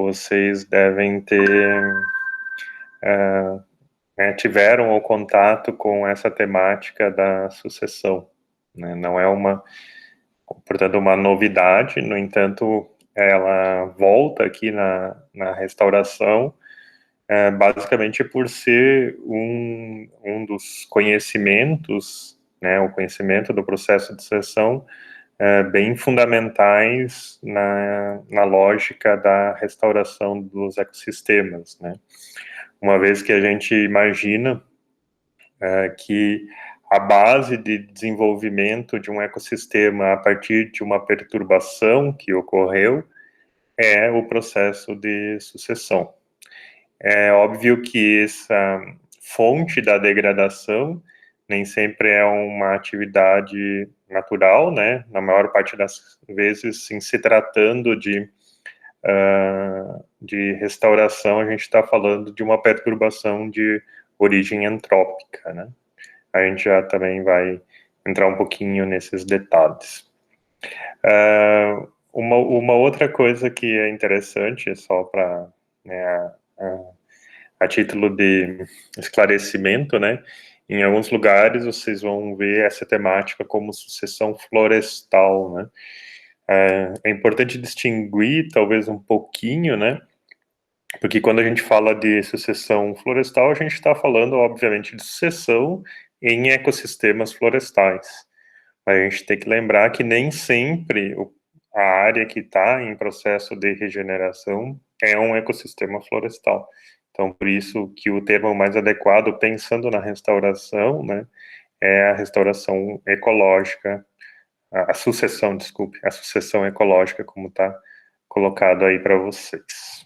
vocês devem ter, né, tiveram o contato com essa temática da sucessão, né? Não é portanto, uma novidade, no entanto, ela volta aqui na restauração, basicamente por ser um dos conhecimentos, né, o conhecimento do processo de sucessão, bem fundamentais na lógica da restauração dos ecossistemas, né? Uma vez que a gente imagina que a base de desenvolvimento de um ecossistema a partir de uma perturbação que ocorreu é o processo de sucessão. É óbvio que essa fonte da degradação nem sempre é uma atividade natural, né? Na maior parte das vezes, sim, se tratando de restauração, a gente está falando de uma perturbação de origem antrópica, né? A gente já também vai entrar um pouquinho nesses detalhes. Uma outra coisa que é interessante, só para, né, a título de esclarecimento, né, em alguns lugares vocês vão ver essa temática como sucessão florestal, né. É importante distinguir, talvez um pouquinho, né, porque quando a gente fala de sucessão florestal, a gente está falando, obviamente, de sucessão em ecossistemas florestais. Mas a gente tem que lembrar que nem sempre a área que está em processo de regeneração é um ecossistema florestal. Então, por isso que o termo mais adequado, pensando na restauração, né, é a restauração ecológica, a sucessão, desculpe, a sucessão ecológica, como está colocado aí para vocês.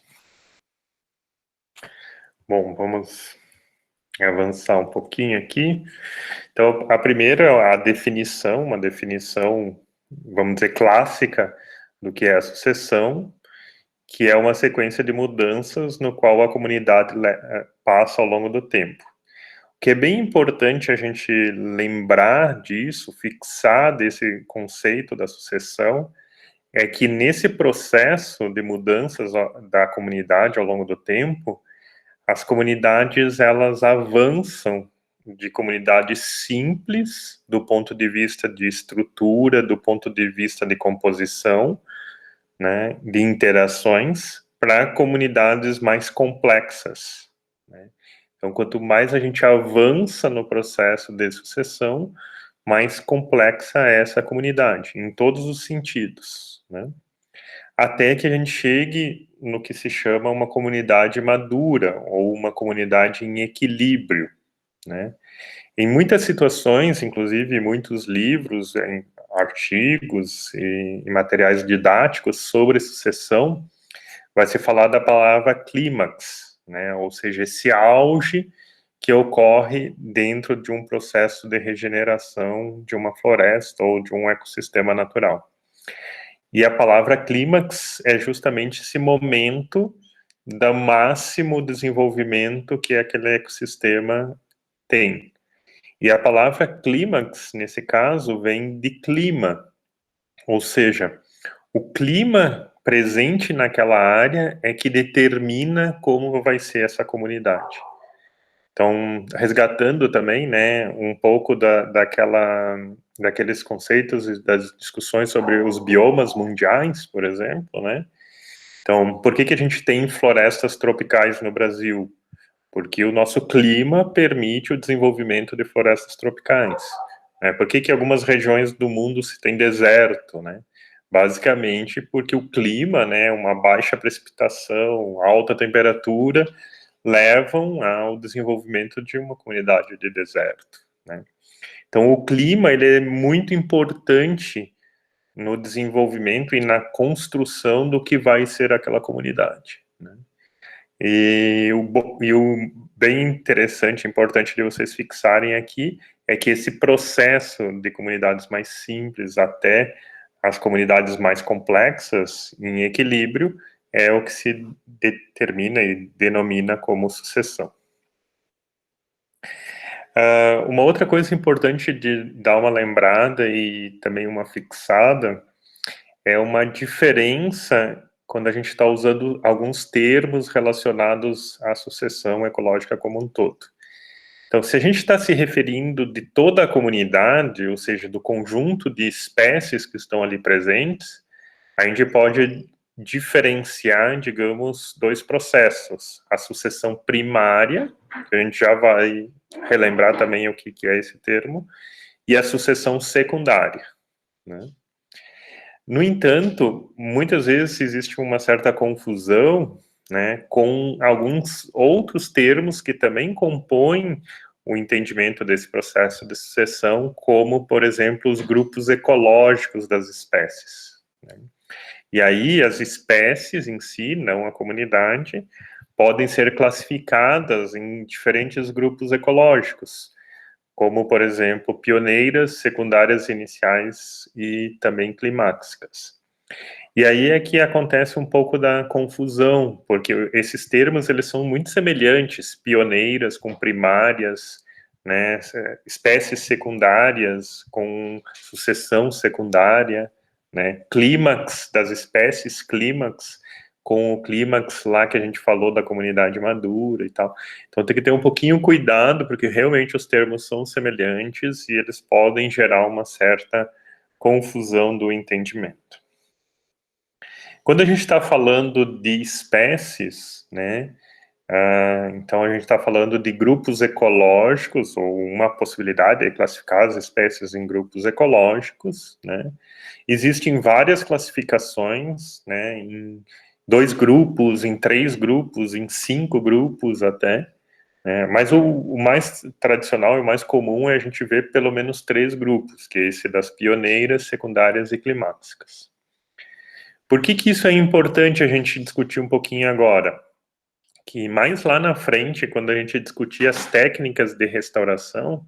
Bom, vamos avançar um pouquinho aqui. Então, a primeira é a definição, uma definição, vamos dizer, clássica do que é a sucessão, que é uma sequência de mudanças no qual a comunidade passa ao longo do tempo. O que é bem importante a gente lembrar disso, fixar desse conceito da sucessão, é que nesse processo de mudanças da comunidade ao longo do tempo, as comunidades, elas avançam de comunidades simples, do ponto de vista de estrutura, do ponto de vista de composição, né, de interações, para comunidades mais complexas, né? Então, quanto mais a gente avança no processo de sucessão, mais complexa é essa comunidade, em todos os sentidos, né? Até que a gente chegue no que se chama uma comunidade madura, ou uma comunidade em equilíbrio, né? Em muitas situações, inclusive muitos livros, em artigos e materiais didáticos sobre sucessão, vai se falar da palavra clímax, né? Ou seja, esse auge que ocorre dentro de um processo de regeneração de uma floresta ou de um ecossistema natural. E a palavra clímax é justamente esse momento do máximo desenvolvimento que aquele ecossistema tem. E a palavra clímax, nesse caso, vem de clima, ou seja, o clima presente naquela área é que determina como vai ser essa comunidade. Então, resgatando também, né, um pouco daqueles conceitos e das discussões sobre os biomas mundiais, por exemplo, né? Então, por que a gente tem florestas tropicais no Brasil? Porque o nosso clima permite o desenvolvimento de florestas tropicais, né? Por que algumas regiões do mundo se tem deserto, né? Basicamente porque o clima, né, uma baixa precipitação, alta temperatura, levam ao desenvolvimento de uma comunidade de deserto, né? Então, o clima, ele é muito importante no desenvolvimento e na construção do que vai ser aquela comunidade, né? E o bem interessante, importante de vocês fixarem aqui, é que esse processo de comunidades mais simples até as comunidades mais complexas, em equilíbrio, é o que se determina e denomina como sucessão. Uma outra coisa importante de dar uma lembrada e também uma fixada é uma diferença quando a gente está usando alguns termos relacionados à sucessão ecológica como um todo. Então, se a gente está se referindo de toda a comunidade, ou seja, do conjunto de espécies que estão ali presentes, a gente pode diferenciar, digamos, dois processos. A sucessão primária, que a gente já vai relembrar também o que é esse termo, e a sucessão secundária, né? No entanto, muitas vezes existe uma certa confusão, né, com alguns outros termos que também compõem o entendimento desse processo de sucessão, como, por exemplo, os grupos ecológicos das espécies, né? E aí as espécies em si, não a comunidade, podem ser classificadas em diferentes grupos ecológicos, como, por exemplo, pioneiras, secundárias, iniciais e também climáxicas. E aí é que acontece um pouco da confusão, porque esses termos eles são muito semelhantes, pioneiras com primárias, né, espécies secundárias com sucessão secundária, né, clímax das espécies, clímax com o clímax lá que a gente falou da comunidade madura e tal. Então tem que ter um pouquinho cuidado, porque realmente os termos são semelhantes e eles podem gerar uma certa confusão do entendimento. Quando a gente está falando de espécies, né, então a gente está falando de grupos ecológicos, ou uma possibilidade é classificar as espécies em grupos ecológicos, né. Existem várias classificações, né, em 2 grupos, em 3 grupos, em 5 grupos até, né, mas o mais tradicional e o mais comum é a gente ver pelo menos 3 grupos, que é esse das pioneiras, secundárias e climáxicas. Por que isso é importante a gente discutir um pouquinho agora? Que mais lá na frente, quando a gente discutir as técnicas de restauração,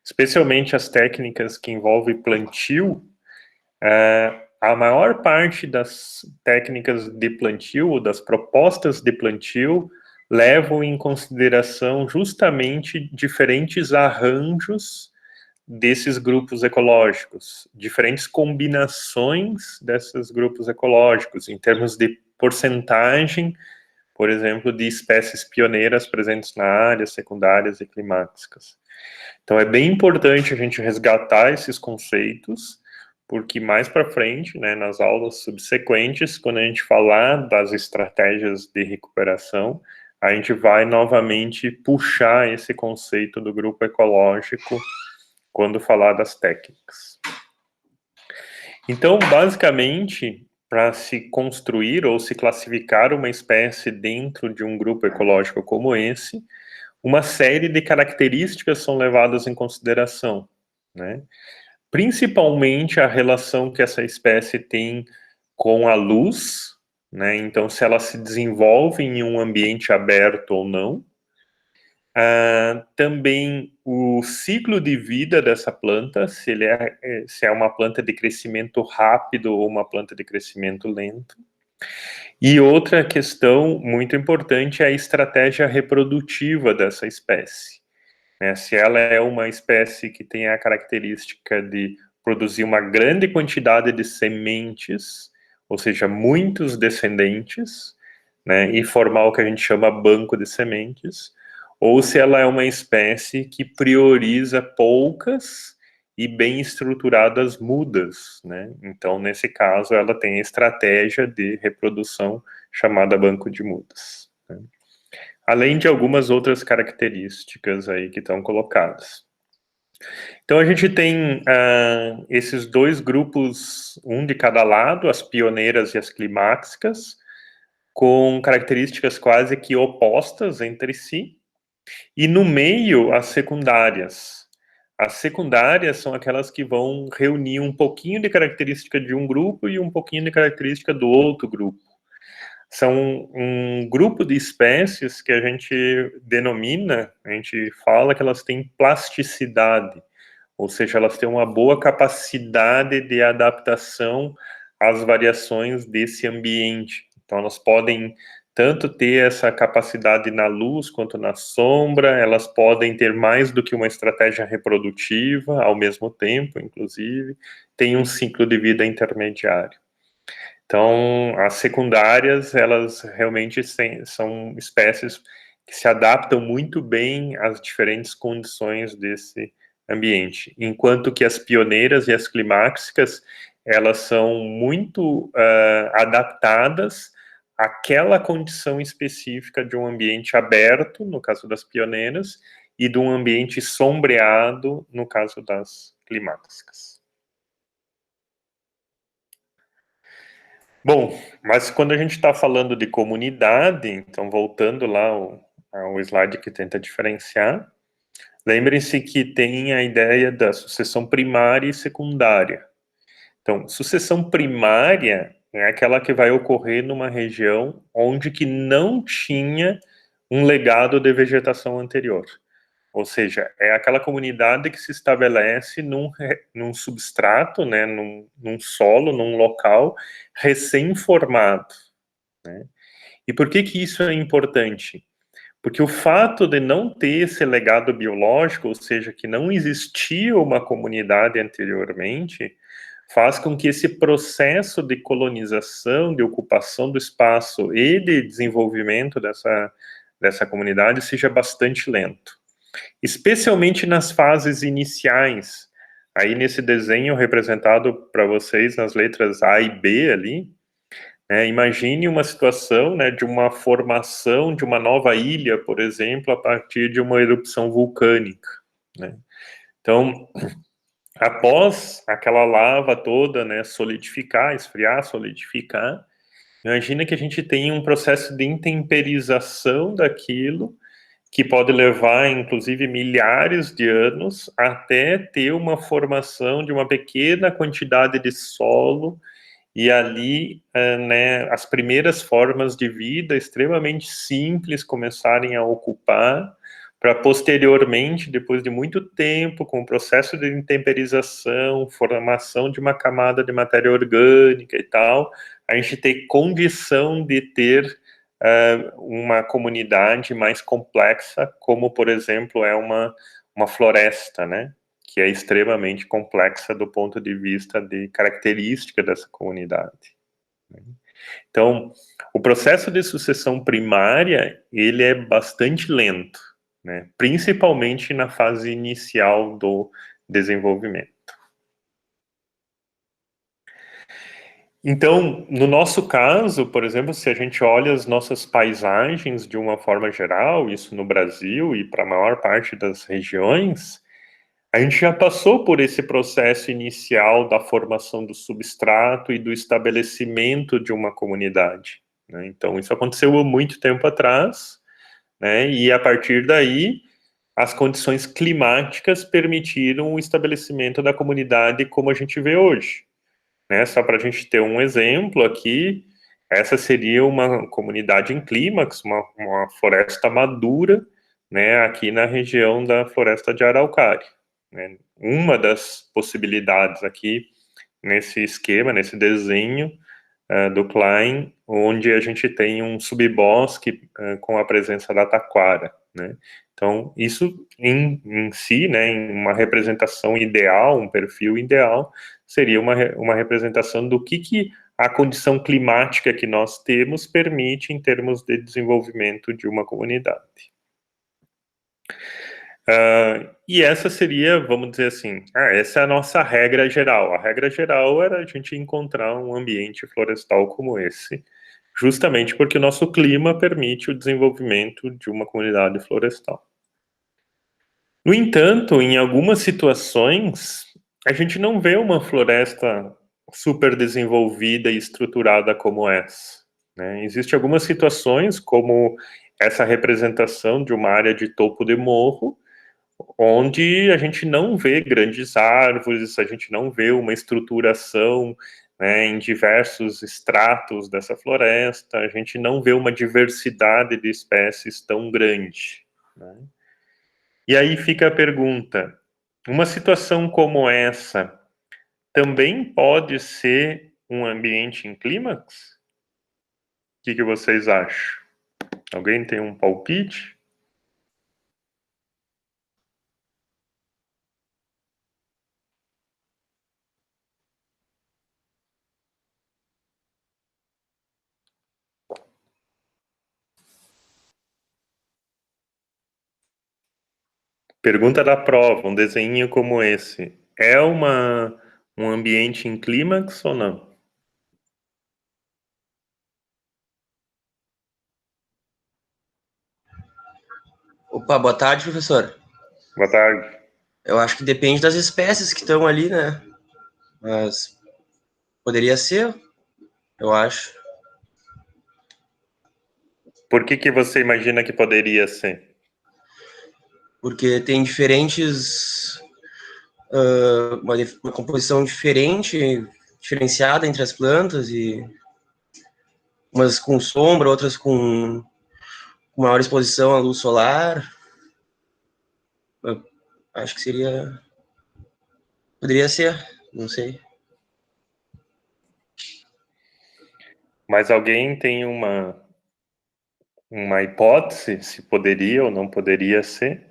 especialmente as técnicas que envolvem plantio, a maior parte das técnicas de plantio, ou das propostas de plantio, levam em consideração justamente diferentes arranjos desses grupos ecológicos, diferentes combinações desses grupos ecológicos, em termos de porcentagem, por exemplo, de espécies pioneiras presentes na área, secundárias e climáxicas. Então é bem importante a gente resgatar esses conceitos, porque mais para frente, né, nas aulas subsequentes, quando a gente falar das estratégias de recuperação, a gente vai novamente puxar esse conceito do grupo ecológico quando falar das técnicas. Então, basicamente, para se construir ou se classificar uma espécie dentro de um grupo ecológico como esse, uma série de características são levadas em consideração, né? Principalmente a relação que essa espécie tem com a luz, né? Então, se ela se desenvolve em um ambiente aberto ou não. Também o ciclo de vida dessa planta, se é uma planta de crescimento rápido ou uma planta de crescimento lento. E outra questão muito importante é a estratégia reprodutiva dessa espécie, né? Se ela é uma espécie que tem a característica de produzir uma grande quantidade de sementes, ou seja, muitos descendentes, né, e formar o que a gente chama banco de sementes, ou se ela é uma espécie que prioriza poucas e bem estruturadas mudas, né? Então, nesse caso, ela tem a estratégia de reprodução chamada banco de mudas, né? Além de algumas outras características aí que estão colocadas. Então, a gente tem esses 2 grupos, um de cada lado, as pioneiras e as climáxicas, com características quase que opostas entre si, e no meio, as secundárias. As secundárias são aquelas que vão reunir um pouquinho de característica de um grupo e um pouquinho de característica do outro grupo. São um grupo de espécies que a gente denomina, a gente fala que elas têm plasticidade, ou seja, elas têm uma boa capacidade de adaptação às variações desse ambiente. Então, elas podem tanto ter essa capacidade na luz quanto na sombra, elas podem ter mais do que uma estratégia reprodutiva ao mesmo tempo, inclusive, tem um ciclo de vida intermediário. Então, as secundárias, elas realmente são espécies que se adaptam muito bem às diferentes condições desse ambiente, enquanto que as pioneiras e as climáxicas, elas são muito adaptadas àquela condição específica de um ambiente aberto, no caso das pioneiras, e de um ambiente sombreado, no caso das climáxicas. Bom, mas quando a gente está falando de comunidade, então voltando lá ao slide que tenta diferenciar, lembrem-se que tem a ideia da sucessão primária e secundária. Então, sucessão primária é aquela que vai ocorrer numa região onde que não tinha um legado de vegetação anterior. Ou seja, é aquela comunidade que se estabelece num substrato, né, num solo, num local recém-formado. Né? E por que que isso é importante? Porque o fato de não ter esse legado biológico, ou seja, que não existia uma comunidade anteriormente, faz com que esse processo de colonização, de ocupação do espaço e de desenvolvimento dessa comunidade seja bastante lento. Especialmente nas fases iniciais. Aí nesse desenho representado para vocês nas letras A e B ali, imagine uma situação, né, de uma formação de uma nova ilha, por exemplo, a partir de uma erupção vulcânica. Né? Então, após aquela lava toda, né, solidificar, esfriar, solidificar, imagina que a gente tem um processo de intemperização daquilo, que pode levar, inclusive, milhares de anos até ter uma formação de uma pequena quantidade de solo e ali, né, as primeiras formas de vida extremamente simples começarem a ocupar, para posteriormente, depois de muito tempo, com o processo de intemperização, formação de uma camada de matéria orgânica e tal, a gente ter condição de ter uma comunidade mais complexa, como, por exemplo, é uma floresta, né? Que é extremamente complexa do ponto de vista de característica dessa comunidade. Então, o processo de sucessão primária, ele é bastante lento, né? Principalmente na fase inicial do desenvolvimento. Então, no nosso caso, por exemplo, se a gente olha as nossas paisagens de uma forma geral, isso no Brasil e para a maior parte das regiões, a gente já passou por esse processo inicial da formação do substrato e do estabelecimento de uma comunidade. Né? Então, isso aconteceu há muito tempo atrás, né? E a partir daí, as condições climáticas permitiram o estabelecimento da comunidade como a gente vê hoje. Né? Só para a gente ter um exemplo aqui, essa seria uma comunidade em clímax, uma floresta madura, né, aqui na região da floresta de Araucária. Né? Uma das possibilidades aqui nesse esquema, nesse desenho do Klein, onde a gente tem um subbosque com a presença da taquara. Né? Então, isso em si, né, em uma representação ideal, um perfil ideal, seria uma representação do que a condição climática que nós temos permite em termos de desenvolvimento de uma comunidade. E essa seria, vamos dizer assim, essa é a nossa regra geral. A regra geral era a gente encontrar um ambiente florestal como esse, justamente porque o nosso clima permite o desenvolvimento de uma comunidade florestal. No entanto, em algumas situações, a gente não vê uma floresta super desenvolvida e estruturada como essa. Né? Existem algumas situações, como essa representação de uma área de topo de morro, onde a gente não vê grandes árvores, a gente não vê uma estruturação, né, em diversos estratos dessa floresta, a gente não vê uma diversidade de espécies tão grande. Né? E aí fica a pergunta: uma situação como essa também pode ser um ambiente em clímax? O que vocês acham? Alguém tem um palpite? Pergunta da prova, um desenho como esse, é um ambiente em clímax ou não? Opa, boa tarde, professor. Boa tarde. Eu acho que depende das espécies que estão ali, né? Mas poderia ser, eu acho. Por que que você imagina que poderia ser? Porque tem diferentes. Uma composição diferente, diferenciada entre as plantas, e umas com sombra, outras com maior exposição à luz solar. Eu acho que seria. Poderia ser, não sei. Mas alguém tem uma hipótese se poderia ou não poderia ser?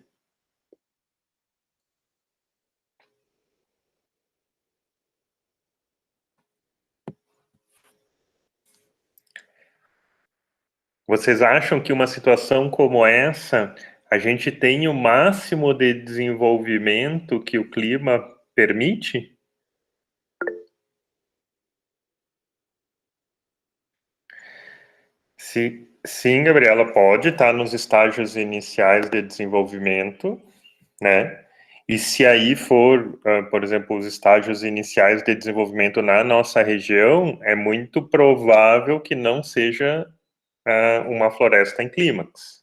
Vocês acham que uma situação como essa, a gente tem o máximo de desenvolvimento que o clima permite? Sim, Gabriela, pode estar nos estágios iniciais de desenvolvimento, né? E se aí for, por exemplo, os estágios iniciais de desenvolvimento na nossa região, é muito provável que não seja uma floresta em clímax.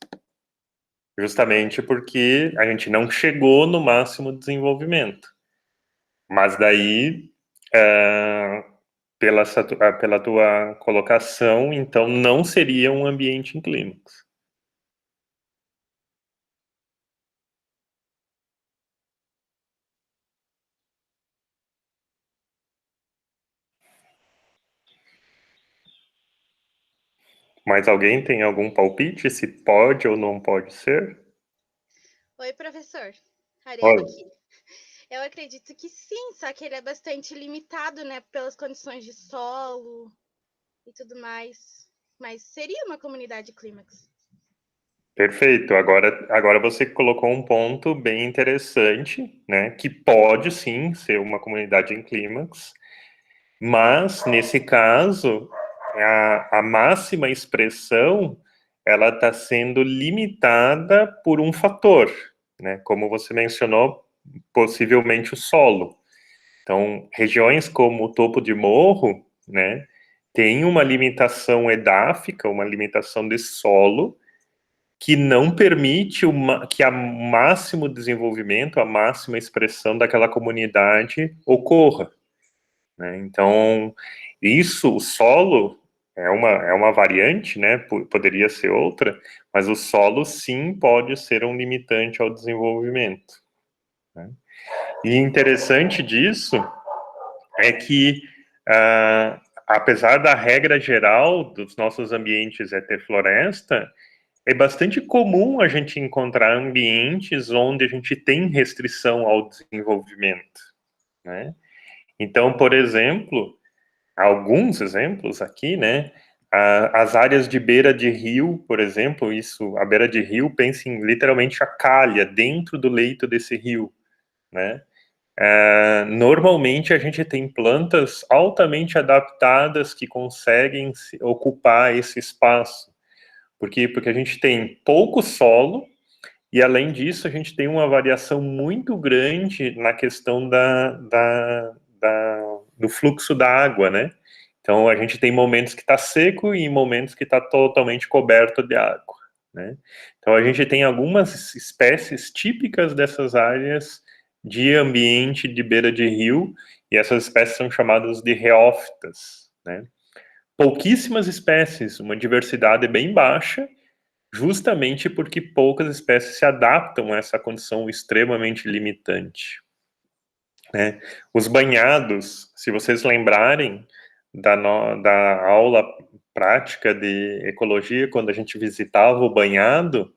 Justamente porque a gente não chegou no máximo desenvolvimento. Mas daí, pela tua colocação, então não seria um ambiente em clímax. Mas alguém tem algum palpite se pode ou não pode ser? Oi, professor. Ariela Olha, aqui. Eu acredito que sim, só que ele é bastante limitado, né, pelas condições de solo e tudo mais. Mas seria uma comunidade clímax. perfeito. Agora você colocou um ponto bem interessante, né? Que pode sim ser uma comunidade em clímax, mas nesse caso a máxima expressão ela está sendo limitada por um fator, né? Como você mencionou, possivelmente o solo. Então, regiões como o topo de morro, né, tem uma limitação edáfica, uma limitação de solo que não permite que a máximo desenvolvimento, a máxima expressão daquela comunidade ocorra, né? Então, isso, o solo é uma variante, né? Poderia ser outra, mas o solo sim pode ser um limitante ao desenvolvimento, né? E interessante disso é que, apesar da regra geral dos nossos ambientes é ter floresta, é bastante comum a gente encontrar ambientes onde a gente tem restrição ao desenvolvimento, né? Então, por exemplo, alguns exemplos aqui, né? As áreas de beira de rio, por exemplo, isso, a beira de rio, pensem literalmente a calha dentro do leito desse rio, né? Normalmente a gente tem plantas altamente adaptadas que conseguem ocupar esse espaço. Por quê? Porque a gente tem pouco solo e, além disso, a gente tem uma variação muito grande na questão do fluxo da água, né? Então, a gente tem momentos que está seco e momentos que está totalmente coberto de água, né? Então, a gente tem algumas espécies típicas dessas áreas de ambiente de beira de rio, e essas espécies são chamadas de reófitas, né? Pouquíssimas espécies, uma diversidade bem baixa, justamente porque poucas espécies se adaptam a essa condição extremamente limitante, né? Os banhados, se vocês lembrarem da aula prática de ecologia, quando a gente visitava o banhado,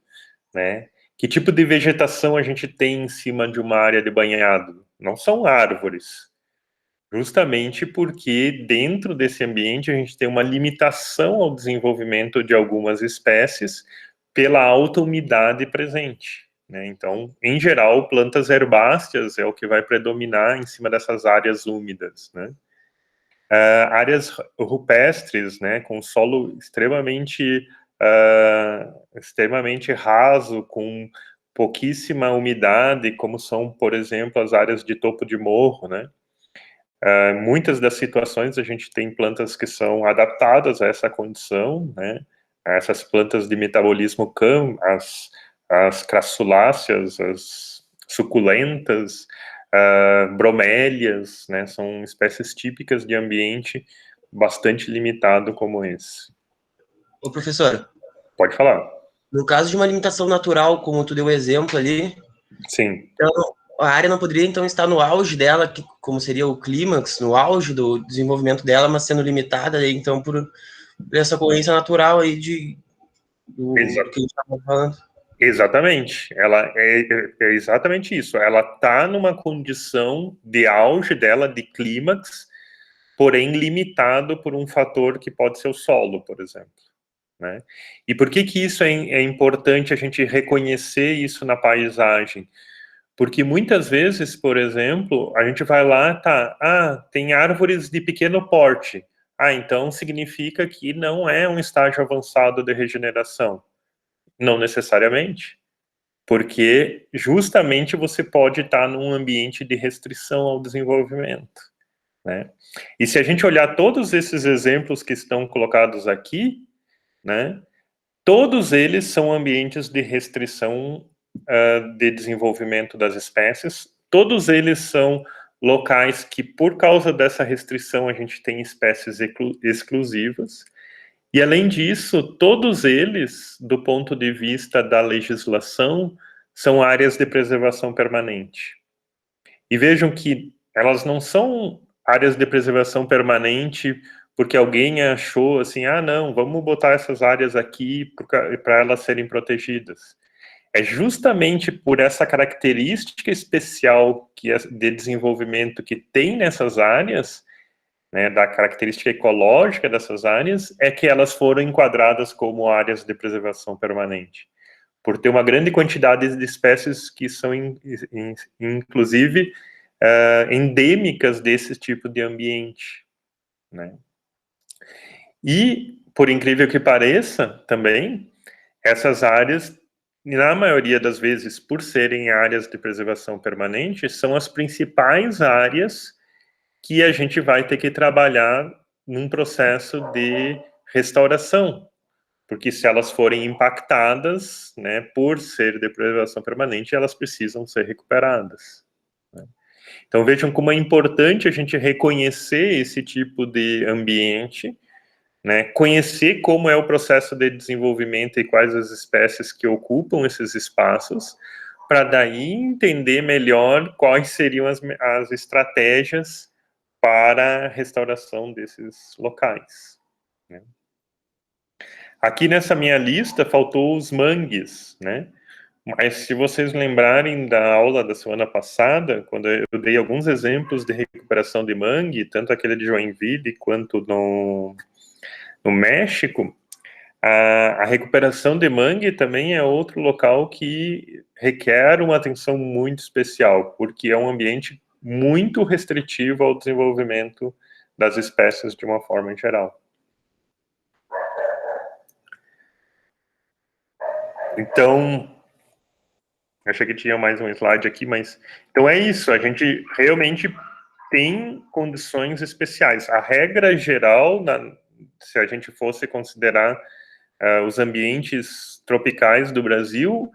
né? Que tipo de vegetação a gente tem em cima de uma área de banhado? Não são árvores, justamente porque dentro desse ambiente a gente tem uma limitação ao desenvolvimento de algumas espécies pela alta umidade presente, né? Então, em geral, plantas herbáceas é o que vai predominar em cima dessas áreas úmidas, né? Áreas rupestres, né, com solo extremamente raso, com pouquíssima umidade, como são, por exemplo, as áreas de topo de morro, né? Muitas das situações a gente tem plantas que são adaptadas a essa condição, né? Essas plantas de metabolismo as crassuláceas, as suculentas, bromélias, né? São espécies típicas de ambiente bastante limitado como esse. Ô, professor, Pode falar. no caso de uma limitação natural, como tu deu o exemplo ali, Sim. então, a área não poderia, então, estar no auge dela, como seria o clímax, no auge do desenvolvimento dela, mas sendo limitada, então, por essa ocorrência natural aí do que a gente estava falando. Exatamente, ela é exatamente isso. Ela está numa condição de auge dela, de clímax, porém limitado por um fator que pode ser o solo, por exemplo, né? E por que isso é importante a gente reconhecer isso na paisagem? Porque muitas vezes, por exemplo, a gente vai lá, tem árvores de pequeno porte. Então significa que não é um estágio avançado de regeneração. Não necessariamente, porque justamente você pode estar num ambiente de restrição ao desenvolvimento, né? E se a gente olhar todos esses exemplos que estão colocados aqui, né, todos eles são ambientes de restrição de desenvolvimento das espécies, todos eles são locais que, por causa dessa restrição, a gente tem espécies exclusivas, e, além disso, todos eles, do ponto de vista da legislação, são áreas de preservação permanente. E vejam que elas não são áreas de preservação permanente porque alguém achou assim, não, vamos botar essas áreas aqui para elas serem protegidas. É justamente por essa característica especial de desenvolvimento que tem nessas áreas, né, da característica ecológica dessas áreas, é que elas foram enquadradas como áreas de preservação permanente, por ter uma grande quantidade de espécies que são, inclusive, endêmicas desse tipo de ambiente, né? E, por incrível que pareça, também, essas áreas, na maioria das vezes, por serem áreas de preservação permanente, são as principais áreas que a gente vai ter que trabalhar num processo de restauração, porque se elas forem impactadas, né, por ser de preservação permanente, elas precisam ser recuperadas, né? Então vejam como é importante a gente reconhecer esse tipo de ambiente, né, conhecer como é o processo de desenvolvimento e quais as espécies que ocupam esses espaços, para daí entender melhor quais seriam as estratégias para a restauração desses locais, né? Aqui nessa minha lista faltou os mangues, né? Mas se vocês lembrarem da aula da semana passada, quando eu dei alguns exemplos de recuperação de mangue, tanto aquele de Joinville quanto no México, a recuperação de mangue também é outro local que requer uma atenção muito especial, porque é um ambiente muito restritivo ao desenvolvimento das espécies de uma forma geral. Então, achei que tinha mais um slide aqui, mas... Então é isso, a gente realmente tem condições especiais. A regra geral, se a gente fosse considerar os ambientes tropicais do Brasil,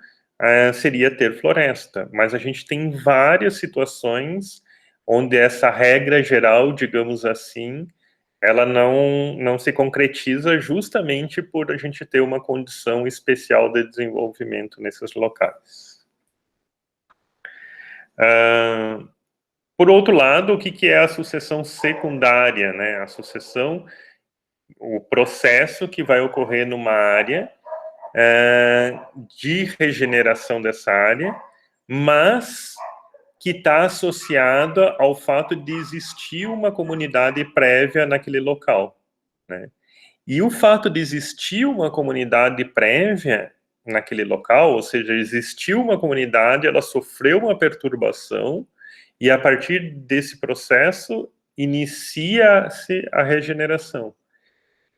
seria ter floresta. Mas a gente tem várias situações onde essa regra geral, digamos assim, ela não se concretiza justamente por a gente ter uma condição especial de desenvolvimento nesses locais. Por outro lado, o que é a sucessão secundária, né? A sucessão, o processo que vai ocorrer numa área de regeneração dessa área, mas que está associada ao fato de existir uma comunidade prévia naquele local, né? E o fato de existir uma comunidade prévia naquele local, ou seja, existiu uma comunidade, ela sofreu uma perturbação, e a partir desse processo inicia-se a regeneração.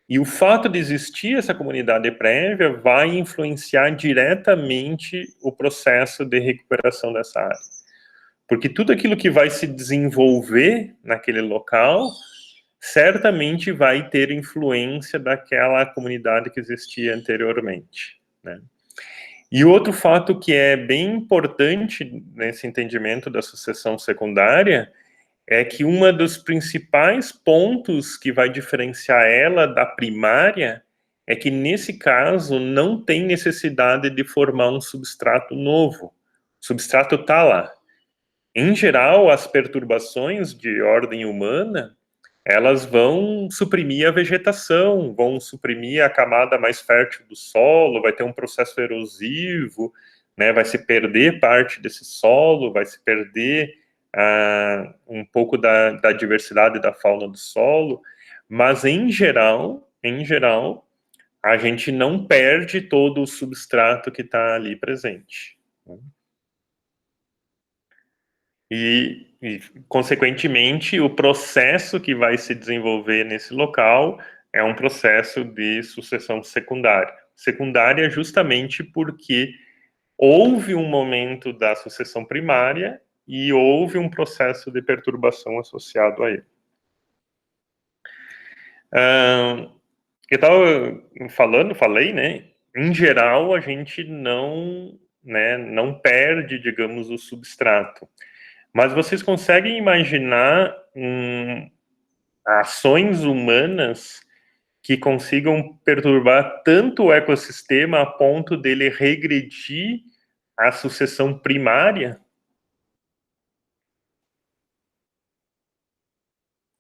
E o fato de existir essa comunidade prévia vai influenciar diretamente o processo de recuperação dessa área. Porque tudo aquilo que vai se desenvolver naquele local certamente vai ter influência daquela comunidade que existia anteriormente, né? E outro fato que é bem importante nesse entendimento da sucessão secundária é que um dos principais pontos que vai diferenciar ela da primária é que, nesse caso, não tem necessidade de formar um substrato novo. O substrato está lá. Em geral, as perturbações de ordem humana, elas vão suprimir a vegetação, vão suprimir a camada mais fértil do solo, vai ter um processo erosivo, né, vai se perder parte desse solo, vai se perder um pouco da diversidade da fauna do solo, mas em geral, a gente não perde todo o substrato que está ali presente. E, consequentemente, o processo que vai se desenvolver nesse local é um processo de sucessão secundária. Secundária justamente porque houve um momento da sucessão primária e houve um processo de perturbação associado a ele. Eu estava falei, né? Em geral, a gente não perde, digamos, o substrato. Mas vocês conseguem imaginar ações humanas que consigam perturbar tanto o ecossistema a ponto dele regredir a sucessão primária?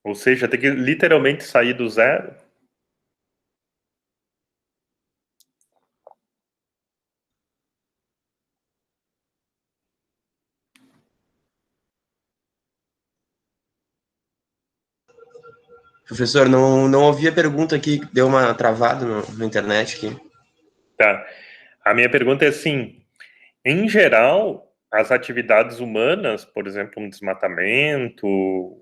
Ou seja, tem que literalmente sair do zero? Professor, não ouvi a pergunta aqui, deu uma travada na internet aqui. Tá. A minha pergunta é assim, em geral, as atividades humanas, por exemplo, um desmatamento,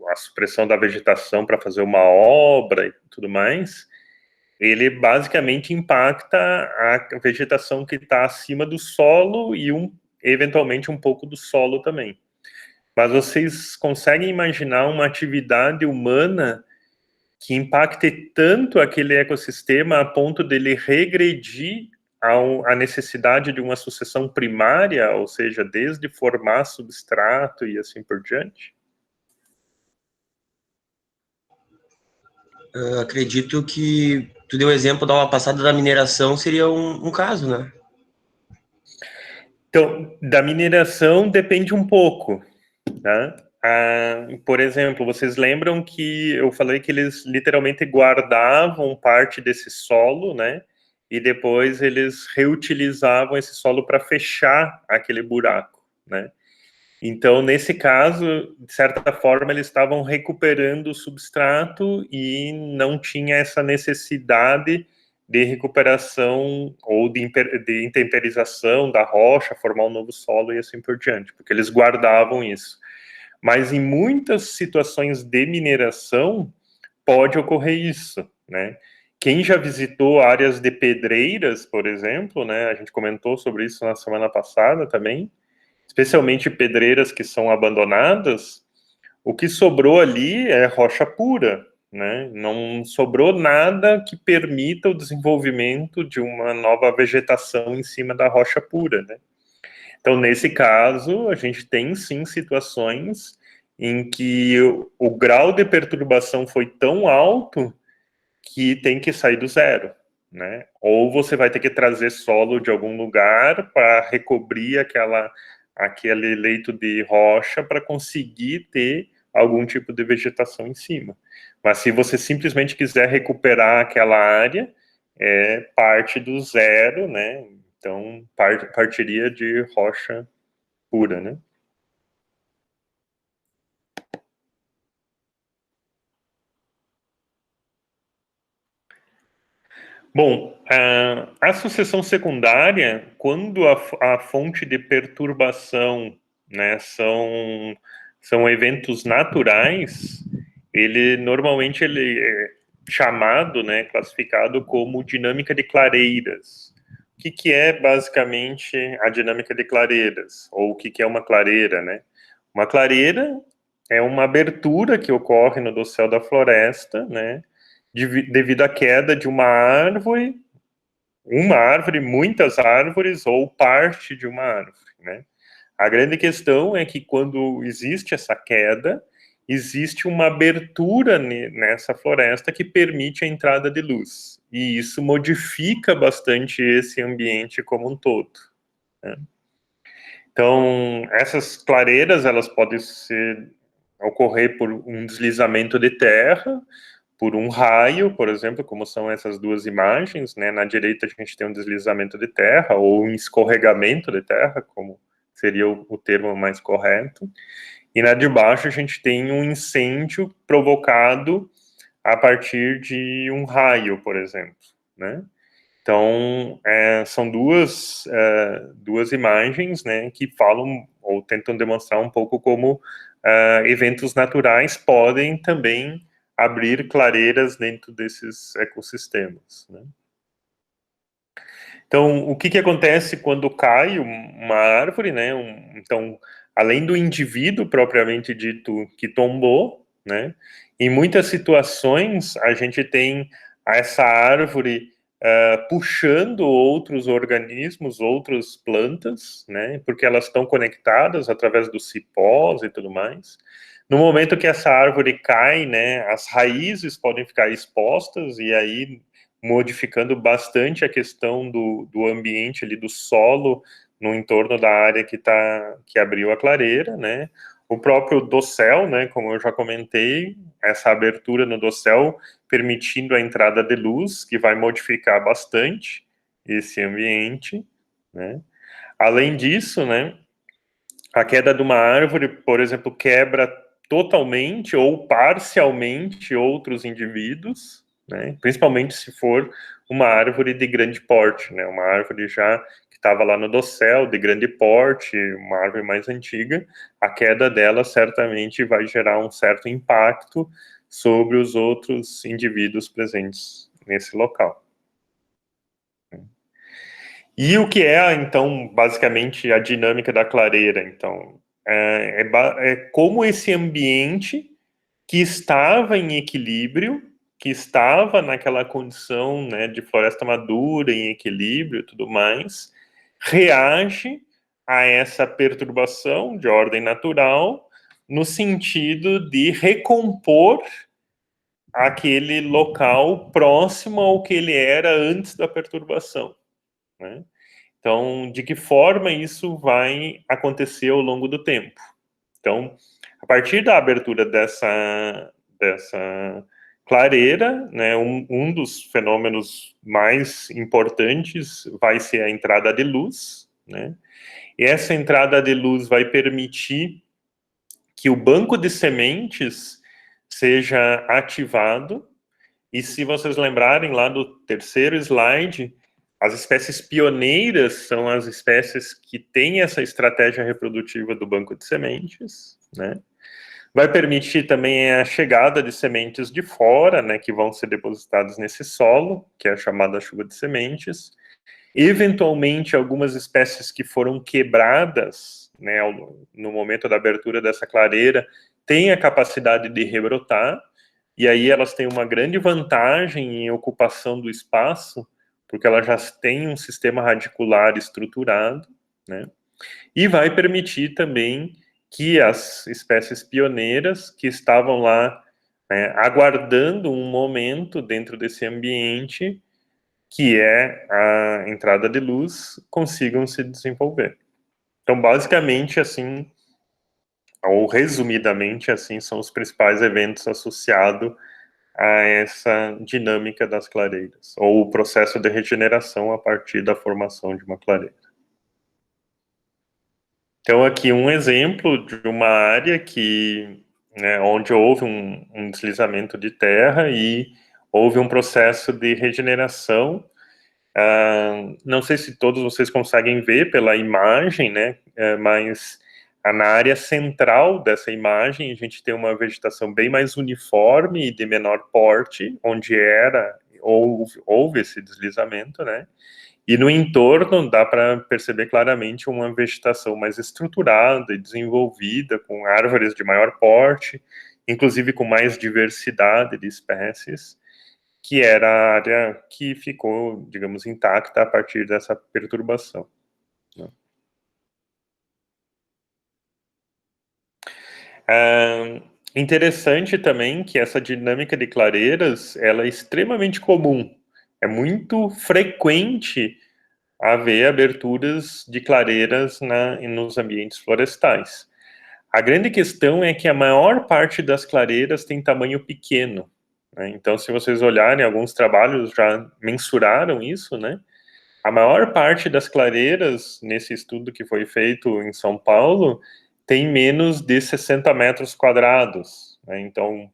a supressão da vegetação para fazer uma obra e tudo mais, ele basicamente impacta a vegetação que está acima do solo e eventualmente um pouco do solo também. Mas vocês conseguem imaginar uma atividade humana que impacte tanto aquele ecossistema a ponto dele regredir à necessidade de uma sucessão primária, ou seja, desde formar substrato e assim por diante? Acredito que tu deu o exemplo da aula passada da mineração, seria um caso, né? Então, da mineração depende um pouco, tá? Por exemplo, vocês lembram que eu falei que eles literalmente guardavam parte desse solo, né? E depois eles reutilizavam esse solo para fechar aquele buraco, né? Então, nesse caso, de certa forma, eles estavam recuperando o substrato e não tinha essa necessidade de recuperação ou de intemperização da rocha, formar um novo solo e assim por diante, porque eles guardavam isso. Mas em muitas situações de mineração, pode ocorrer isso, né? Quem já visitou áreas de pedreiras, por exemplo, né? A gente comentou sobre isso na semana passada também, especialmente pedreiras que são abandonadas, o que sobrou ali é rocha pura, né? Não sobrou nada que permita o desenvolvimento de uma nova vegetação em cima da rocha pura, né? Então, nesse caso, a gente tem sim situações em que o grau de perturbação foi tão alto que tem que sair do zero, né? Ou você vai ter que trazer solo de algum lugar para recobrir aquele leito de rocha para conseguir ter algum tipo de vegetação em cima. Mas se você simplesmente quiser recuperar aquela área, é parte do zero, né? Então, partiria de rocha pura, né? Bom, a sucessão secundária, quando a fonte de perturbação, né, são eventos naturais, ele normalmente ele é chamado, né, classificado como dinâmica de clareiras. O que é basicamente a dinâmica de clareiras? Ou o que é uma clareira, né? Uma clareira é uma abertura que ocorre no dossel da floresta, né, devido à queda de uma árvore, muitas árvores ou parte de uma árvore, né? A grande questão é que quando existe essa queda, existe uma abertura nessa floresta que permite a entrada de luz. E isso modifica bastante esse ambiente como um todo, né? Então, essas clareiras, elas podem ocorrer por um deslizamento de terra, por um raio, por exemplo, como são essas duas imagens, né? Na direita a gente tem um deslizamento de terra, ou um escorregamento de terra, como seria o termo mais correto. E na de baixo a gente tem um incêndio provocado a partir de um raio, por exemplo, né? Então, são duas imagens, né, que falam ou tentam demonstrar um pouco como eventos naturais podem também abrir clareiras dentro desses ecossistemas, né? Então, o que acontece quando cai uma árvore, né? Então, além do indivíduo propriamente dito que tombou, né? Em muitas situações a gente tem essa árvore puxando outros organismos, outras plantas, né? Porque elas estão conectadas através dos cipós e tudo mais. No momento que essa árvore cai, né? As raízes podem ficar expostas e aí modificando bastante a questão do ambiente ali, do solo no entorno da área que abriu a clareira, né? O próprio dossel, né, como eu já comentei, essa abertura no dossel permitindo a entrada de luz, que vai modificar bastante esse ambiente, né? Além disso, né, a queda de uma árvore, por exemplo, quebra totalmente ou parcialmente outros indivíduos, né? Principalmente se for uma árvore de grande porte, né? Uma árvore já que estava lá no dossel, de grande porte, uma árvore mais antiga, a queda dela certamente vai gerar um certo impacto sobre os outros indivíduos presentes nesse local. E o que é, então, basicamente a dinâmica da clareira? Então, é como esse ambiente que estava em equilíbrio, que estava naquela condição, né, de floresta madura, em equilíbrio e tudo mais, reage a essa perturbação de ordem natural, no sentido de recompor aquele local próximo ao que ele era antes da perturbação, né? Então, de que forma isso vai acontecer ao longo do tempo? Então, a partir da abertura dessa clareira, né, um dos fenômenos mais importantes vai ser a entrada de luz, né? E essa entrada de luz vai permitir que o banco de sementes seja ativado. E se vocês lembrarem lá do terceiro slide, as espécies pioneiras são as espécies que têm essa estratégia reprodutiva do banco de sementes, né? Vai permitir também a chegada de sementes de fora, né, que vão ser depositadas nesse solo, que é a chamada chuva de sementes. Eventualmente, algumas espécies que foram quebradas, né, no momento da abertura dessa clareira, têm a capacidade de rebrotar, e aí elas têm uma grande vantagem em ocupação do espaço, porque elas já têm um sistema radicular estruturado, né? E vai permitir também que as espécies pioneiras que estavam lá, né, aguardando um momento dentro desse ambiente, que é a entrada de luz, consigam se desenvolver. Então, basicamente, assim, ou resumidamente, assim, são os principais eventos associados a essa dinâmica das clareiras, ou o processo de regeneração a partir da formação de uma clareira. Então, aqui um exemplo de uma área que, né, onde houve um deslizamento de terra e houve um processo de regeneração. Não sei se todos vocês conseguem ver pela imagem, né, mas na área central dessa imagem a gente tem uma vegetação bem mais uniforme e de menor porte, onde houve esse deslizamento, né, e no entorno dá para perceber claramente uma vegetação mais estruturada e desenvolvida, com árvores de maior porte, inclusive com mais diversidade de espécies, que era a área que ficou, digamos, intacta a partir dessa perturbação. Interessante também que essa dinâmica de clareiras, ela é extremamente comum. É muito frequente haver aberturas de clareiras nos ambientes florestais. A grande questão é que a maior parte das clareiras tem tamanho pequeno, né? Então, se vocês olharem, alguns trabalhos já mensuraram isso, né? A maior parte das clareiras, nesse estudo que foi feito em São Paulo, tem menos de 60 metros quadrados, né? Então,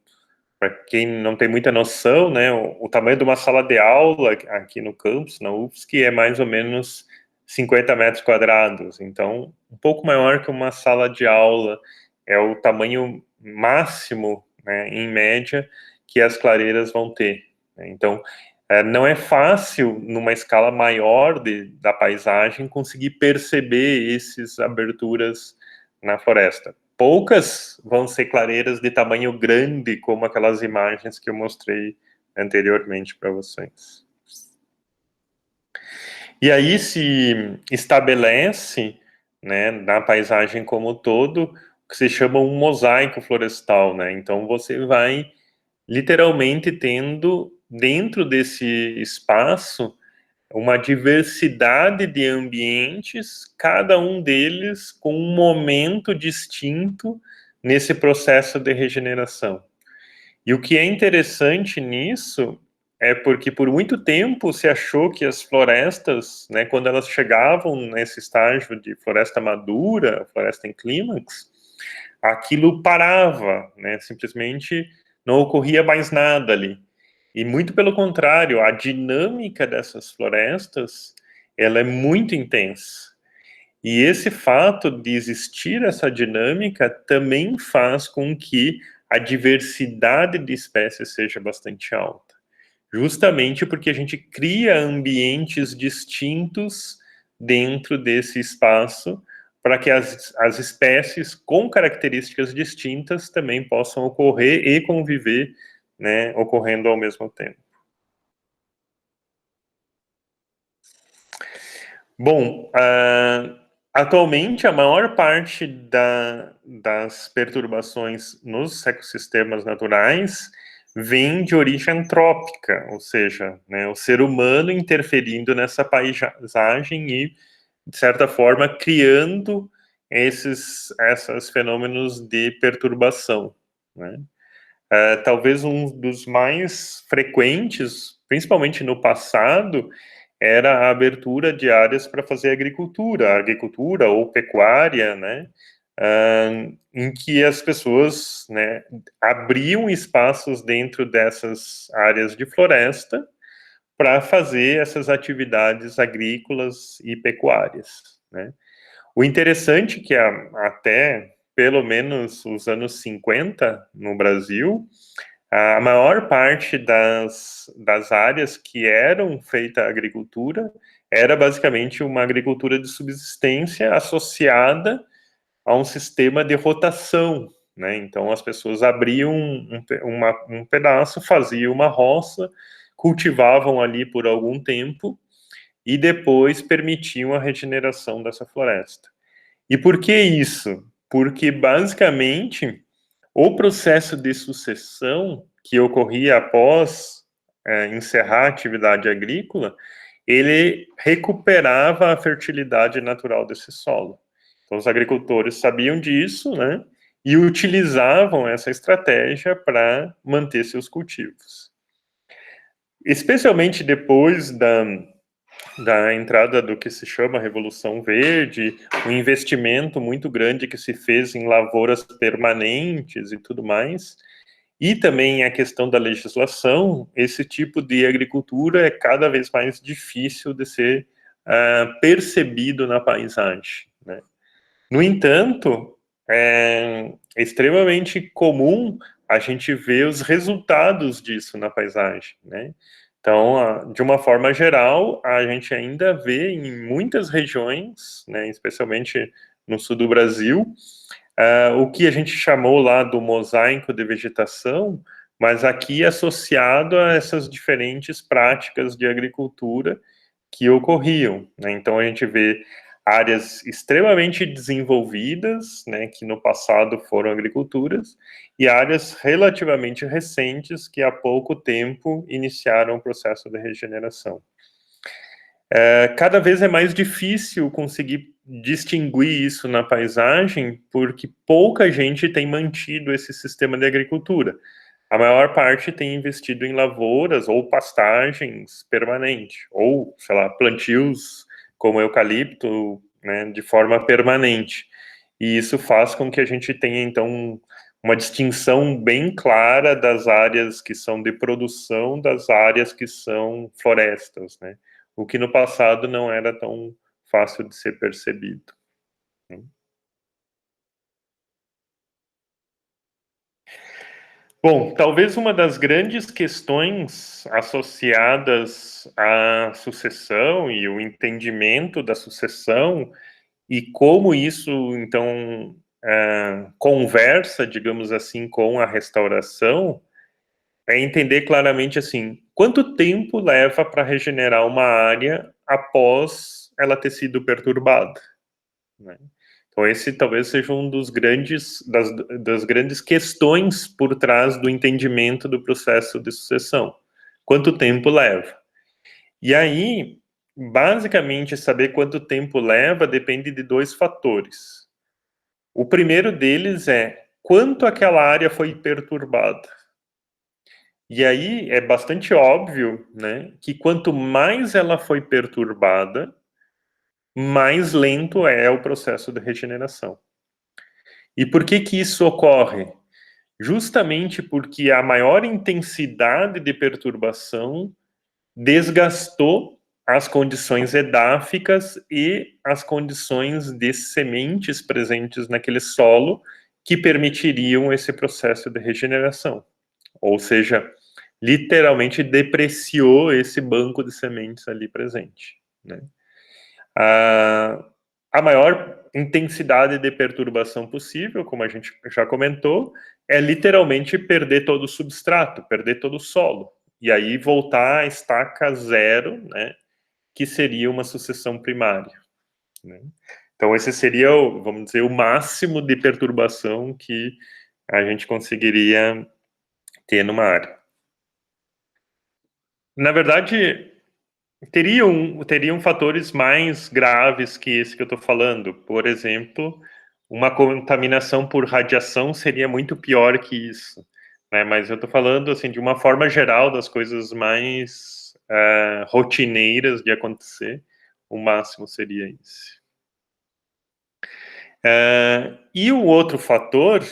para quem não tem muita noção, né, o tamanho de uma sala de aula aqui no campus, na UFSC, é mais ou menos 50 metros quadrados. Então, um pouco maior que uma sala de aula, é o tamanho máximo, né, em média, que as clareiras vão ter. Então, não é fácil, numa escala maior da paisagem, conseguir perceber essas aberturas na floresta. Poucas vão ser clareiras de tamanho grande, como aquelas imagens que eu mostrei anteriormente para vocês. E aí se estabelece, né, na paisagem como um todo, o que se chama um mosaico florestal, né? Então você vai literalmente tendo dentro desse espaço uma diversidade de ambientes, cada um deles com um momento distinto nesse processo de regeneração. E o que é interessante nisso é porque por muito tempo se achou que as florestas, né, quando elas chegavam nesse estágio de floresta madura, floresta em clímax, aquilo parava, né, simplesmente não ocorria mais nada ali. E muito pelo contrário, a dinâmica dessas florestas, ela é muito intensa. E esse fato de existir essa dinâmica também faz com que a diversidade de espécies seja bastante alta. Justamente porque a gente cria ambientes distintos dentro desse espaço para que as espécies com características distintas também possam ocorrer e conviver, né, ocorrendo ao mesmo tempo. Bom, atualmente a maior parte das perturbações nos ecossistemas naturais vem de origem antrópica, ou seja, né, o ser humano interferindo nessa paisagem e, de certa forma, criando esses fenômenos de perturbação, né? Talvez um dos mais frequentes, principalmente no passado, era a abertura de áreas para fazer agricultura ou pecuária, né, em que as pessoas, né, abriam espaços dentro dessas áreas de floresta para fazer essas atividades agrícolas e pecuárias, né. O interessante é que até pelo menos os anos 50 no Brasil, a maior parte das áreas que eram feita agricultura era basicamente uma agricultura de subsistência associada a um sistema de rotação, né? Então as pessoas abriam um pedaço, faziam uma roça, cultivavam ali por algum tempo e depois permitiam a regeneração dessa floresta. E por que isso? Porque basicamente o processo de sucessão que ocorria após encerrar a atividade agrícola, ele recuperava a fertilidade natural desse solo. Então, os agricultores sabiam disso, né, e utilizavam essa estratégia para manter seus cultivos. Especialmente depois da entrada do que se chama Revolução Verde, um investimento muito grande que se fez em lavouras permanentes e tudo mais, E também a questão da legislação, esse tipo de agricultura é cada vez mais difícil de ser percebido na paisagem, né? No entanto, é extremamente comum a gente ver os resultados disso na paisagem, né? Então, de uma forma geral, a gente ainda vê em muitas regiões, né, especialmente no sul do Brasil, o que a gente chamou lá do mosaico de vegetação, mas aqui associado a essas diferentes práticas de agricultura que ocorriam, né? Então a gente vê áreas extremamente desenvolvidas, né, que no passado foram agriculturas, e áreas relativamente recentes que há pouco tempo iniciaram o processo de regeneração. Cada vez é mais difícil conseguir distinguir isso na paisagem, porque pouca gente tem mantido esse sistema de agricultura. A maior parte tem investido em lavouras ou pastagens permanentes, ou, sei lá, plantios como eucalipto, né, de forma permanente. E isso faz com que a gente tenha, então, uma distinção bem clara das áreas que são de produção das áreas que são florestas, né? O que no passado não era tão fácil de ser percebido. Bom, talvez uma das grandes questões associadas à sucessão e o entendimento da sucessão e como isso, então, conversa, digamos assim, com a restauração, é entender claramente, assim, quanto tempo leva para regenerar uma área após ela ter sido perturbada, né? Então, esse talvez seja um dos das grandes questões por trás do entendimento do processo de sucessão. Quanto tempo leva? E aí, basicamente, saber quanto tempo leva depende de dois fatores. O primeiro deles é quanto aquela área foi perturbada. E aí é bastante óbvio, né, que quanto mais ela foi perturbada, mais lento é o processo de regeneração. E por que que isso ocorre? Justamente porque a maior intensidade de perturbação desgastou as condições edáficas e as condições de sementes presentes naquele solo que permitiriam esse processo de regeneração. Ou seja, literalmente depreciou esse banco de sementes ali presente, né? A maior intensidade de perturbação possível, como a gente já comentou, é literalmente perder todo o substrato, perder todo o solo, e aí voltar à estaca zero, né, que seria uma sucessão primária, né? Então esse seria, vamos dizer, o máximo de perturbação que a gente conseguiria ter numa área. Na verdade, teriam fatores mais graves que esse que eu estou falando. Por exemplo, uma contaminação por radiação seria muito pior que isso, né? Mas eu estou falando assim de uma forma geral das coisas mais rotineiras de acontecer. O máximo seria isso. E o outro fator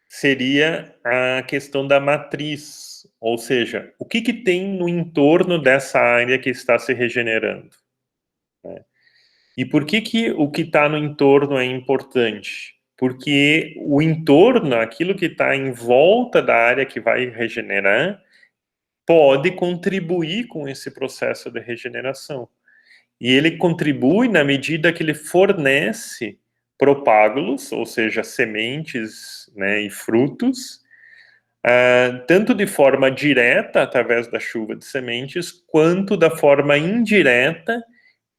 seria a questão da matriz, ou seja, o que tem no entorno dessa área que está se regenerando, né? E por que o que está no entorno é importante? Porque o entorno, aquilo que está em volta da área que vai regenerar, pode contribuir com esse processo de regeneração. E ele contribui na medida que ele fornece propágulos, ou seja, sementes, né, e frutos, tanto de forma direta, através da chuva de sementes, quanto da forma indireta,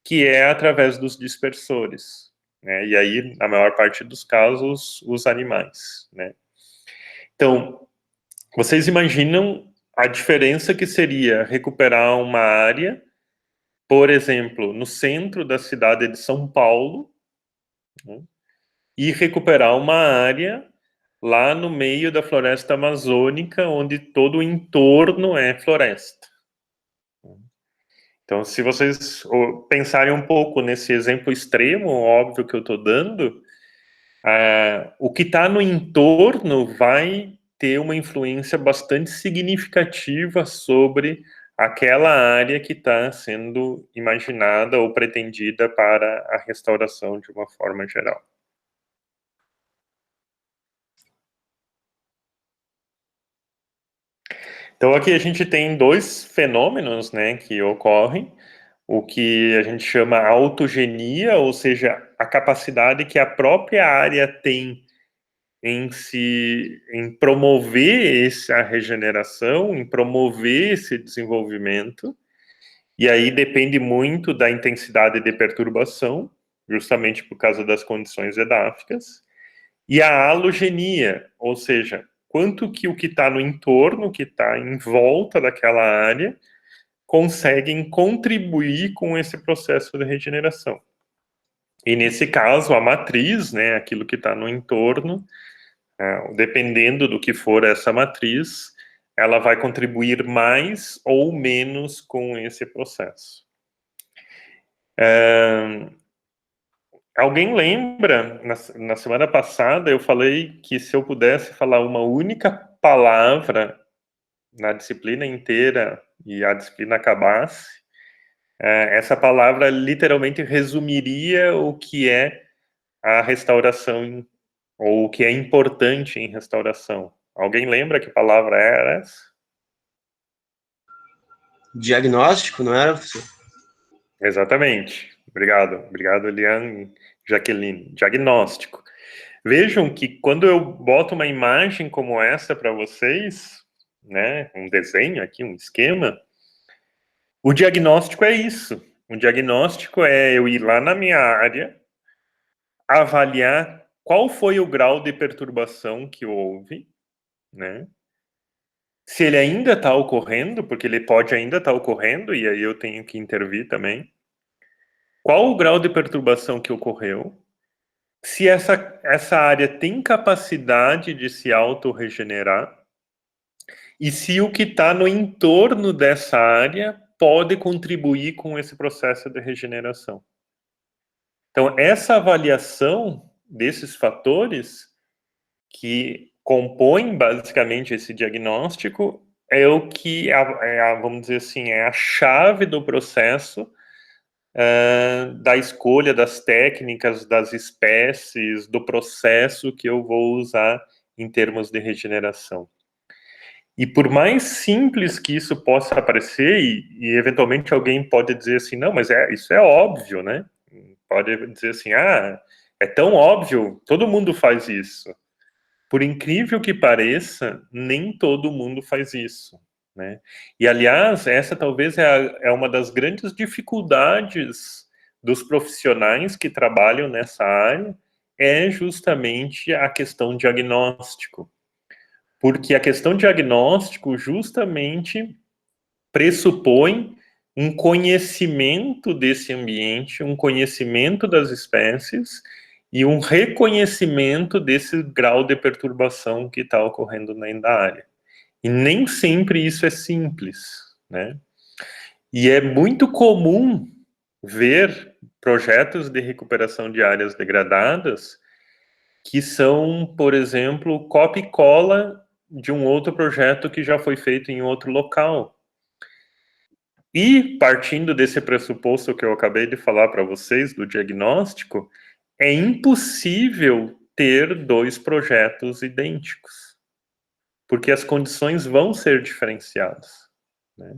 que é através dos dispersores, né? E aí, na maior parte dos casos, os animais, né? Então, vocês imaginam a diferença que seria recuperar uma área, por exemplo, no centro da cidade de São Paulo, né, e recuperar uma área lá no meio da floresta amazônica, onde todo o entorno é floresta. Então, se vocês pensarem um pouco nesse exemplo extremo, óbvio que eu estou dando, o que está no entorno vai ter uma influência bastante significativa sobre aquela área que está sendo imaginada ou pretendida para a restauração de uma forma geral. Então, aqui a gente tem dois fenômenos, né, que ocorrem. O que a gente chama autogenia, ou seja, a capacidade que a própria área tem em promover essa regeneração, em promover esse desenvolvimento, e aí depende muito da intensidade de perturbação, justamente por causa das condições edáficas, e a halogenia, ou seja, quanto que o que está no entorno, que está em volta daquela área, conseguem contribuir com esse processo de regeneração. E nesse caso, a matriz, né, aquilo que está no entorno, dependendo do que for essa matriz, ela vai contribuir mais ou menos com esse processo. Alguém lembra, na semana passada eu falei que se eu pudesse falar uma única palavra na disciplina inteira e a disciplina acabasse, essa palavra literalmente resumiria o que é a restauração, ou o que é importante em restauração. Alguém lembra que palavra era essa? Diagnóstico, não era, professor? Exatamente. Obrigado, Eliane, Jaqueline. Diagnóstico. Vejam que quando eu boto uma imagem como essa para vocês, né, um desenho aqui, um esquema, o diagnóstico é isso. O diagnóstico é eu ir lá na minha área, avaliar qual foi o grau de perturbação que houve, né? Se ele ainda está ocorrendo, porque ele pode ainda estar ocorrendo, e aí eu tenho que intervir também. Qual o grau de perturbação que ocorreu? Se essa área tem capacidade de se autorregenerar, e se o que está no entorno dessa área pode contribuir com esse processo de regeneração. Então, essa avaliação desses fatores que compõem basicamente esse diagnóstico é o que, vamos dizer assim, é a chave do processo da escolha das técnicas, das espécies, do processo que eu vou usar em termos de regeneração. E por mais simples que isso possa parecer, e eventualmente alguém pode dizer assim, não, mas isso é óbvio, né? Pode dizer assim, é tão óbvio, todo mundo faz isso. Por incrível que pareça, nem todo mundo faz isso, né? E, aliás, essa talvez é uma das grandes dificuldades dos profissionais que trabalham nessa área, é justamente a questão diagnóstico. Porque a questão diagnóstico justamente pressupõe um conhecimento desse ambiente, um conhecimento das espécies e um reconhecimento desse grau de perturbação que está ocorrendo dentro da área. E nem sempre isso é simples, né? E é muito comum ver projetos de recuperação de áreas degradadas que são, por exemplo, copia e cola de um outro projeto que já foi feito em outro local. E, partindo desse pressuposto que eu acabei de falar para vocês, do diagnóstico, é impossível ter dois projetos idênticos, porque as condições vão ser diferenciadas, né?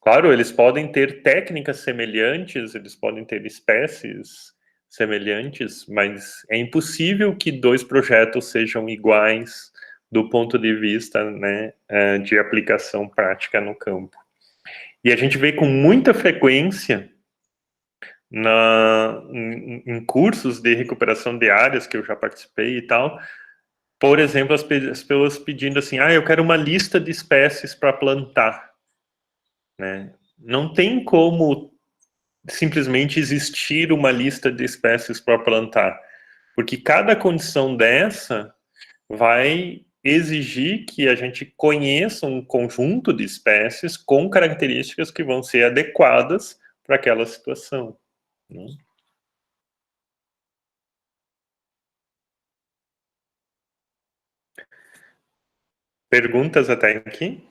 Claro, eles podem ter técnicas semelhantes, eles podem ter espécies semelhantes, mas é impossível que dois projetos sejam iguais do ponto de vista, né, de aplicação prática no campo. E a gente vê com muita frequência em cursos de recuperação de áreas que eu já participei e tal, por exemplo, as pessoas pedindo assim, eu quero uma lista de espécies para plantar, né? Não tem como simplesmente existir uma lista de espécies para plantar, porque cada condição dessa vai exigir que a gente conheça um conjunto de espécies com características que vão ser adequadas para aquela situação, né? Perguntas até aqui?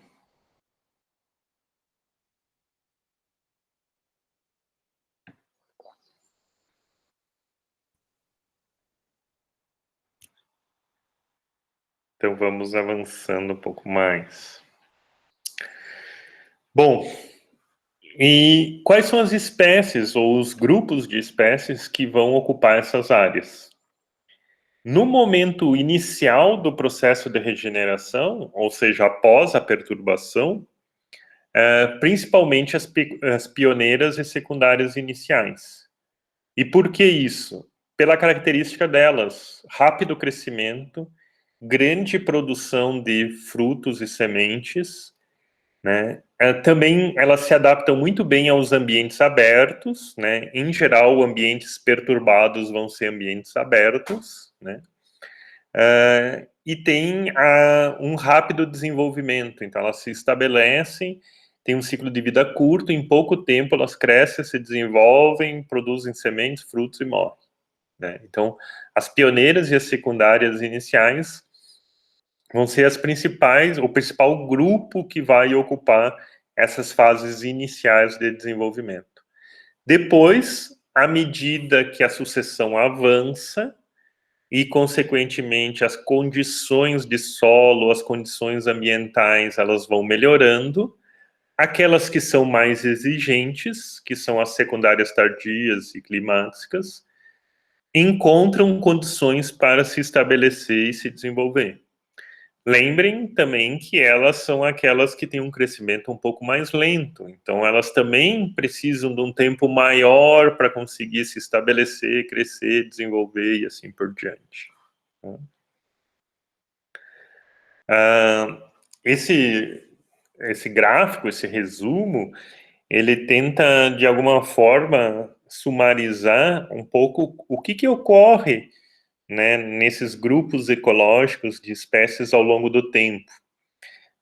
Então, vamos avançando um pouco mais. Bom, e quais são as espécies ou os grupos de espécies que vão ocupar essas áreas? No momento inicial do processo de regeneração, ou seja, após a perturbação, principalmente as pioneiras e secundárias iniciais. E por que isso? Pela característica delas, rápido crescimento, grande produção de frutos e sementes, né? Também elas se adaptam muito bem aos ambientes abertos, né? Em geral, ambientes perturbados vão ser ambientes abertos, né? E tem um rápido desenvolvimento, então elas se estabelecem, têm um ciclo de vida curto, em pouco tempo elas crescem, se desenvolvem, produzem sementes, frutos e morrem, né? Então, as pioneiras e as secundárias iniciais vão ser as principais, o principal grupo que vai ocupar essas fases iniciais de desenvolvimento. Depois, à medida que a sucessão avança, e, consequentemente, as condições de solo, as condições ambientais, elas vão melhorando. Aquelas que são mais exigentes, que são as secundárias tardias e climáxicas, encontram condições para se estabelecer e se desenvolver. Lembrem também que elas são aquelas que têm um crescimento um pouco mais lento, então elas também precisam de um tempo maior para conseguir se estabelecer, crescer, desenvolver e assim por diante. Esse gráfico, esse resumo, ele tenta, de alguma forma, sumarizar um pouco o que ocorre, né, nesses grupos ecológicos de espécies ao longo do tempo.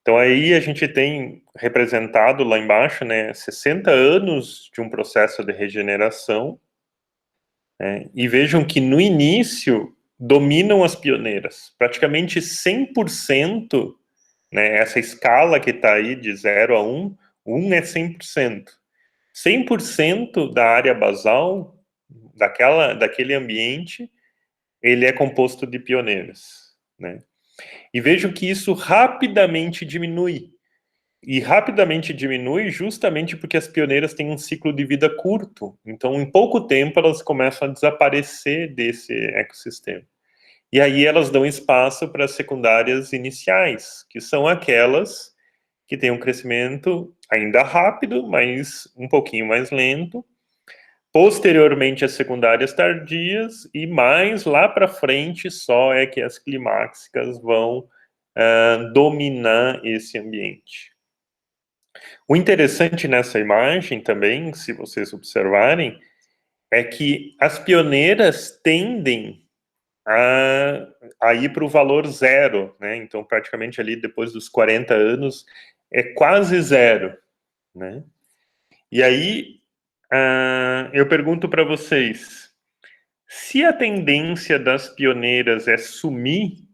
Então, aí a gente tem representado lá embaixo, né, 60 anos de um processo de regeneração, né, e vejam que no início dominam as pioneiras, praticamente 100%, né, essa escala que está aí de 0 a 1, 1 é 100%. 100% da área basal, daquele ambiente, ele é composto de pioneiras, né? E vejam que isso rapidamente diminui. E rapidamente diminui justamente porque as pioneiras têm um ciclo de vida curto. Então, em pouco tempo, elas começam a desaparecer desse ecossistema. E aí elas dão espaço para as secundárias iniciais, que são aquelas que têm um crescimento ainda rápido, mas um pouquinho mais lento. Posteriormente, as secundárias tardias, e mais lá para frente só é que as climáxicas vão dominar esse ambiente. O interessante nessa imagem também, se vocês observarem, é que as pioneiras tendem a ir para o valor zero, né? Então, praticamente ali depois dos 40 anos, é quase zero, né? E aí, eu pergunto para vocês, se a tendência das pioneiras é sumir,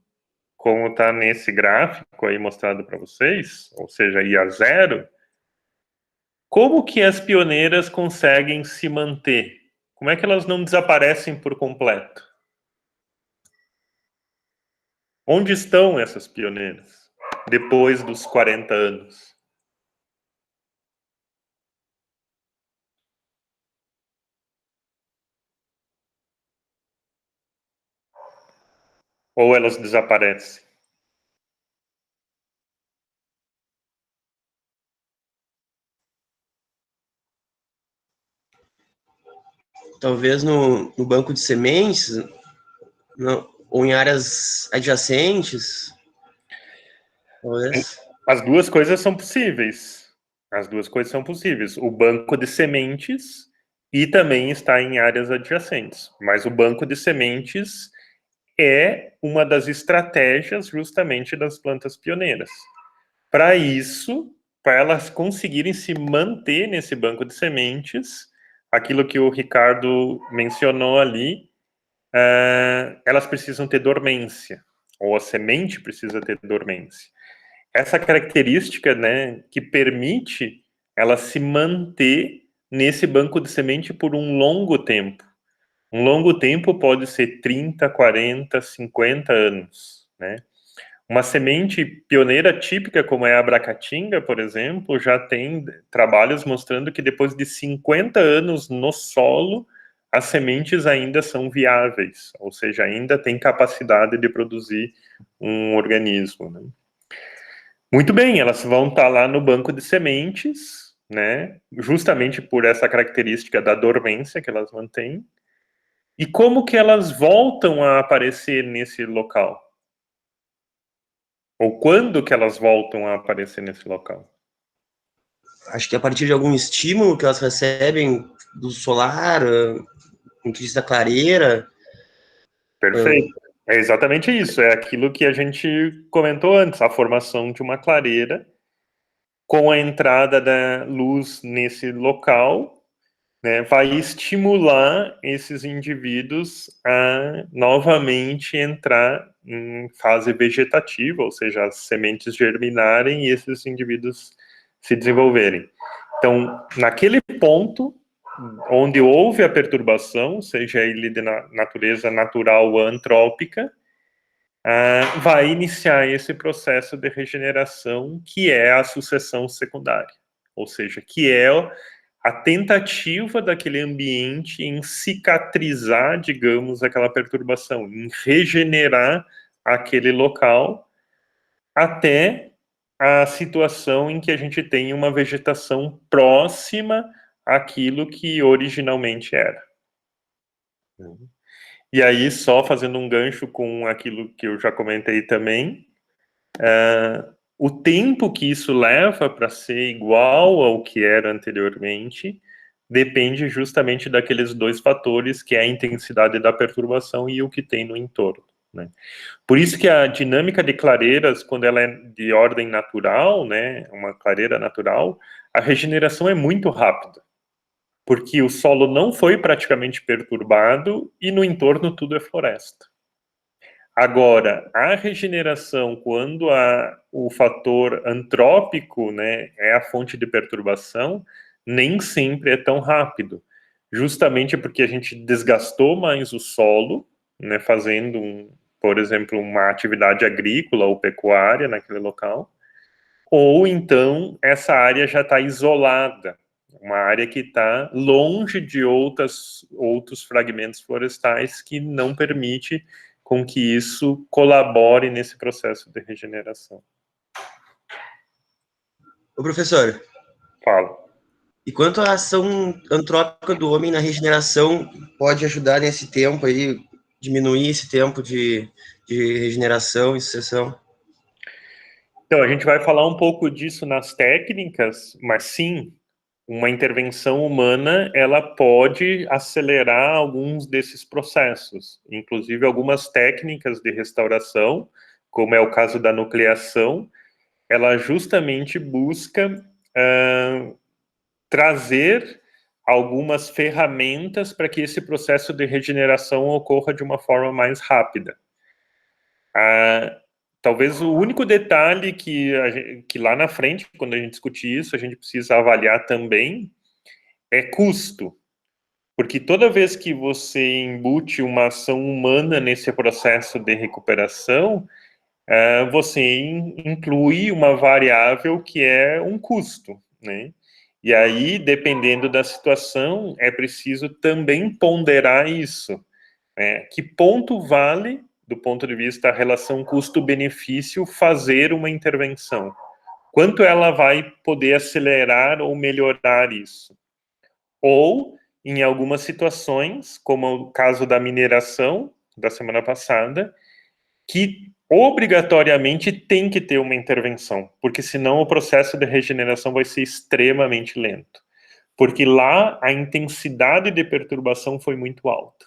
como está nesse gráfico aí mostrado para vocês, ou seja, ir a zero, como que as pioneiras conseguem se manter? Como é que elas não desaparecem por completo? Onde estão essas pioneiras depois dos 40 anos? Ou elas desaparecem? Talvez no banco de sementes, ou em áreas adjacentes, talvez. As duas coisas são possíveis. As duas coisas são possíveis. O banco de sementes e também está em áreas adjacentes. Mas o banco de sementes é uma das estratégias justamente das plantas pioneiras. Para isso, para elas conseguirem se manter nesse banco de sementes, aquilo que o Ricardo mencionou ali, elas precisam ter dormência, ou a semente precisa ter dormência. essa característica, né, que permite ela se manter nesse banco de semente por um longo tempo. Um longo tempo pode ser 30, 40, 50 anos, né? Uma semente pioneira típica, como é a abracatinga, por exemplo, já tem trabalhos mostrando que depois de 50 anos no solo, as sementes ainda são viáveis, ou seja, ainda tem capacidade de produzir um organismo, né? Muito bem, elas vão estar lá no banco de sementes, né? Justamente por essa característica da dormência que elas mantêm. E como que elas voltam a aparecer nesse local? Ou quando que elas voltam a aparecer nesse local? Acho que a partir de algum estímulo que elas recebem do solar, em que diz da clareira. Perfeito. É exatamente isso. É aquilo que a gente comentou antes, a formação de uma clareira com a entrada da luz nesse local, né, vai estimular esses indivíduos a novamente entrar em fase vegetativa, ou seja, as sementes germinarem e esses indivíduos se desenvolverem. Então, naquele ponto onde houve a perturbação, seja ele de natureza natural ou antrópica, vai iniciar esse processo de regeneração, que é a sucessão secundária, ou seja, que é a tentativa daquele ambiente em cicatrizar, digamos, aquela perturbação, em regenerar aquele local até a situação em que a gente tem uma vegetação próxima àquilo que originalmente era. E aí, só fazendo um gancho com aquilo que eu já comentei também, o tempo que isso leva para ser igual ao que era anteriormente depende justamente daqueles dois fatores, que é a intensidade da perturbação e o que tem no entorno, né? Por isso que a dinâmica de clareiras, quando ela é de ordem natural, né, uma clareira natural, a regeneração é muito rápida, porque o solo não foi praticamente perturbado e no entorno tudo é floresta. Agora, a regeneração, quando o fator antrópico, né, é a fonte de perturbação, nem sempre é tão rápido, justamente porque a gente desgastou mais o solo, né, fazendo, por exemplo, uma atividade agrícola ou pecuária naquele local, ou então essa área já está isolada, uma área que está longe de outros fragmentos florestais que não permite com que isso colabore nesse processo de regeneração. Ô, professor, Fala. e quanto à ação antrópica do homem na regeneração pode ajudar nesse tempo aí, diminuir esse tempo de regeneração e sucessão? Então, a gente vai falar um pouco disso nas técnicas, mas sim, uma intervenção humana, ela pode acelerar alguns desses processos, inclusive algumas técnicas de restauração, como é o caso da nucleação, ela justamente busca trazer algumas ferramentas para que esse processo de regeneração ocorra de uma forma mais rápida. Talvez o único detalhe que lá na frente, quando a gente discutir isso, a gente precisa avaliar também é custo. Porque toda vez que você embute uma ação humana nesse processo de recuperação, você inclui uma variável que é um custo, né? E aí, dependendo da situação, é preciso também ponderar isso, né? Que ponto vale, do ponto de vista da relação custo-benefício, fazer uma intervenção? Quanto ela vai poder acelerar ou melhorar isso? Ou, em algumas situações, como o caso da mineração da semana passada, que obrigatoriamente tem que ter uma intervenção, porque senão o processo de regeneração vai ser extremamente lento, porque lá a intensidade de perturbação foi muito alta.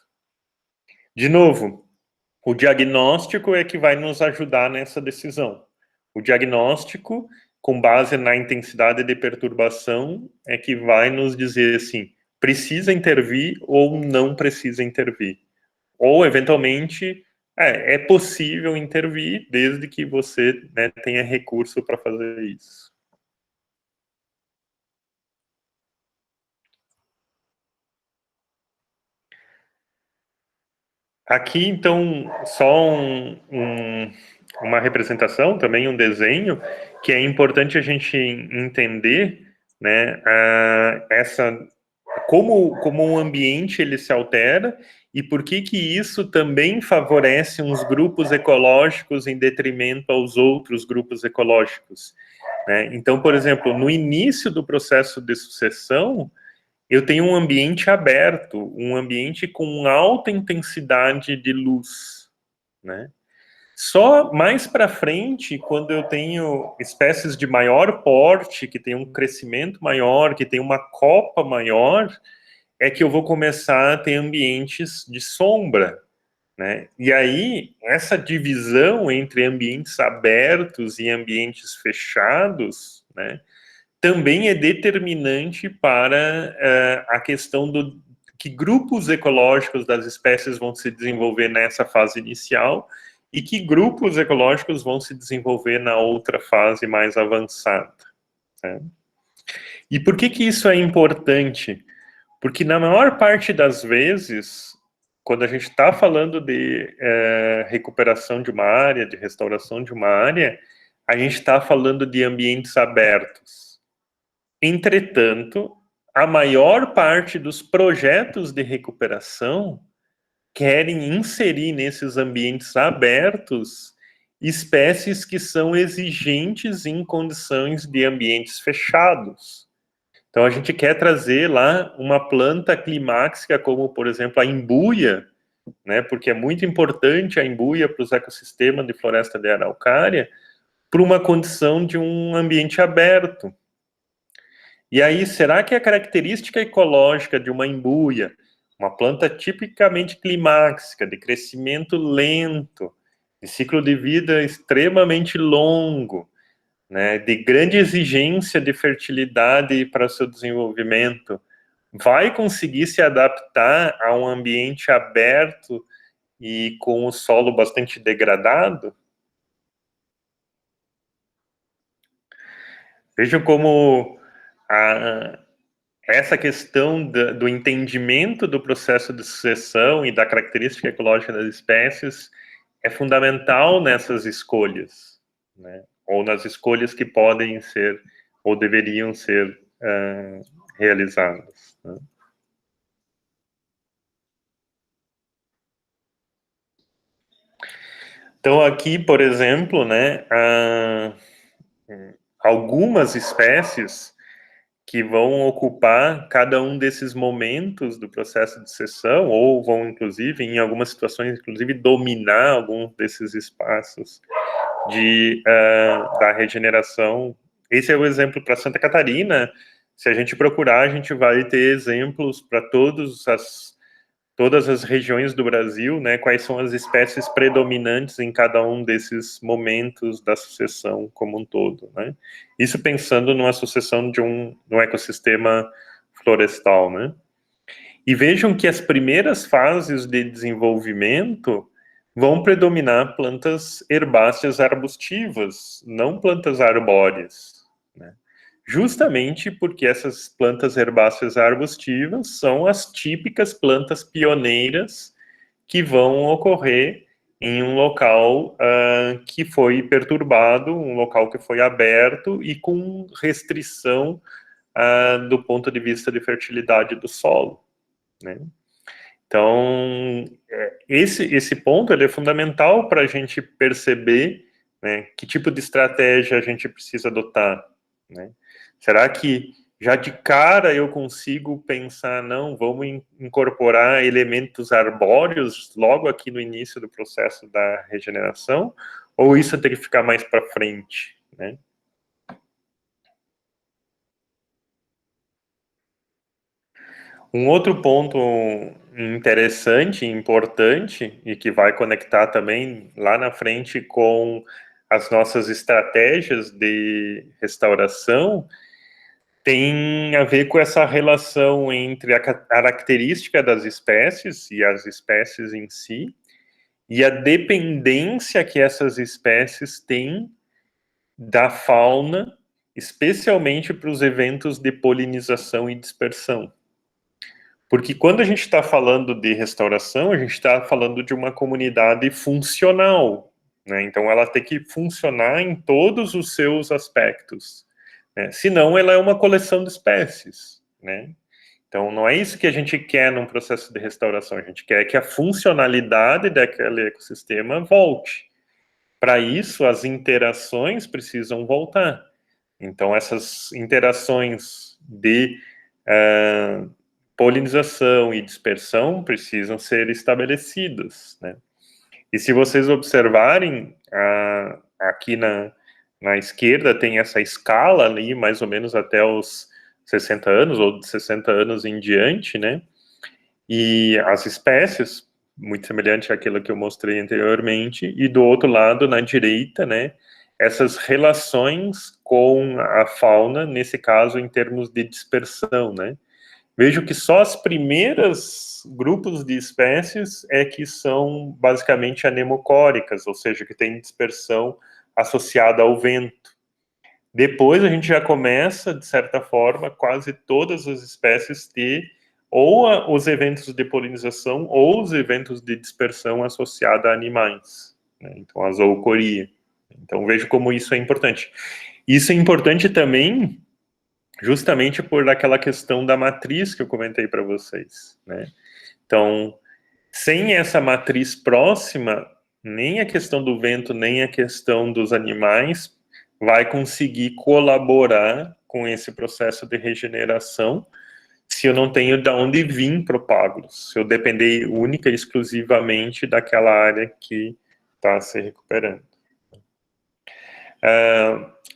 De novo, o diagnóstico é que vai nos ajudar nessa decisão. O diagnóstico, com base na intensidade de perturbação, é que vai nos dizer assim, precisa intervir ou não precisa intervir. Ou, eventualmente, É possível intervir desde que você, né, tenha recurso para fazer isso. Aqui, então, só uma representação, também um desenho, que é importante a gente entender, né, como um ambiente ele se altera e por que isso também favorece uns grupos ecológicos em detrimento aos outros grupos ecológicos, né? Então, por exemplo, no início do processo de sucessão, eu tenho um ambiente aberto, um ambiente com alta intensidade de luz, né? Só mais para frente, quando eu tenho espécies de maior porte, que tem um crescimento maior, que tem uma copa maior, é que eu vou começar a ter ambientes de sombra, né? E aí, essa divisão entre ambientes abertos e ambientes fechados, né, também é determinante para a questão do que grupos ecológicos das espécies vão se desenvolver nessa fase inicial e que grupos ecológicos vão se desenvolver na outra fase mais avançada, né? E por que isso é importante? Porque na maior parte das vezes, quando a gente está falando de recuperação de uma área, de restauração de uma área, a gente está falando de ambientes abertos. Entretanto, a maior parte dos projetos de recuperação querem inserir nesses ambientes abertos espécies que são exigentes em condições de ambientes fechados. Então, a gente quer trazer lá uma planta climáxica, como, por exemplo, a imbuia, né, porque é muito importante a imbuia para os ecossistemas de floresta de araucária, para uma condição de um ambiente aberto. E aí, será que a característica ecológica de uma imbuia, uma planta tipicamente climáxica, de crescimento lento, de ciclo de vida extremamente longo, né, de grande exigência de fertilidade para o seu desenvolvimento, vai conseguir se adaptar a um ambiente aberto e com o solo bastante degradado? Vejam como essa questão do entendimento do processo de sucessão e da característica ecológica das espécies é fundamental nessas escolhas, né? Ou nas escolhas que podem ser ou deveriam ser realizadas, né? Então, aqui, por exemplo, né, algumas espécies que vão ocupar cada um desses momentos do processo de sucessão, ou vão, inclusive, em algumas situações, inclusive, dominar alguns desses espaços da regeneração. Esse é o exemplo para Santa Catarina. Se a gente procurar, a gente vai ter exemplos para todas as regiões do Brasil, né, quais são as espécies predominantes em cada um desses momentos da sucessão como um todo, né? Isso pensando numa sucessão de um ecossistema florestal, né? E vejam que as primeiras fases de desenvolvimento vão predominar plantas herbáceas arbustivas, não plantas arbóreas, né? Justamente porque essas plantas herbáceas arbustivas são as típicas plantas pioneiras que vão ocorrer em um local que foi perturbado, um local que foi aberto e com restrição do ponto de vista de fertilidade do solo, né? Então, esse ponto ele é fundamental para a gente perceber, né, que tipo de estratégia a gente precisa adotar, né? Será que já de cara eu consigo pensar, não, vamos incorporar elementos arbóreos logo aqui no início do processo da regeneração, ou isso tem que ficar mais para frente, né? Um outro ponto interessante, importante, e que vai conectar também lá na frente com as nossas estratégias de restauração, tem a ver com essa relação entre a característica das espécies e as espécies em si, e a dependência que essas espécies têm da fauna, especialmente para os eventos de polinização e dispersão. Porque quando a gente está falando de restauração, a gente está falando de uma comunidade funcional, né? Então ela tem que funcionar em todos os seus aspectos, né? Senão ela é uma coleção de espécies, né? Então não é isso que a gente quer num processo de restauração, a gente quer que a funcionalidade daquele ecossistema volte. Para isso, as interações precisam voltar. Então essas interações de polinização e dispersão precisam ser estabelecidas, né? E se vocês observarem, aqui na esquerda tem essa escala ali, mais ou menos até os 60 anos, ou de 60 anos em diante, né? E as espécies, muito semelhante àquilo que eu mostrei anteriormente, e do outro lado, na direita, né? Essas relações com a fauna, nesse caso, em termos de dispersão, né? Vejo que só as primeiras grupos de espécies é que são basicamente anemocóricas, ou seja, que tem dispersão associada ao vento. Depois a gente já começa, de certa forma, quase todas as espécies ter ou os eventos de polinização ou os eventos de dispersão associada a animais, né? Então a zoocoria. Então vejo como isso é importante. Isso é importante também justamente por aquela questão da matriz que eu comentei para vocês, né? Então, sem essa matriz próxima, nem a questão do vento, nem a questão dos animais vai conseguir colaborar com esse processo de regeneração se eu não tenho de onde vir propágulos, se eu depender única e exclusivamente daquela área que está se recuperando.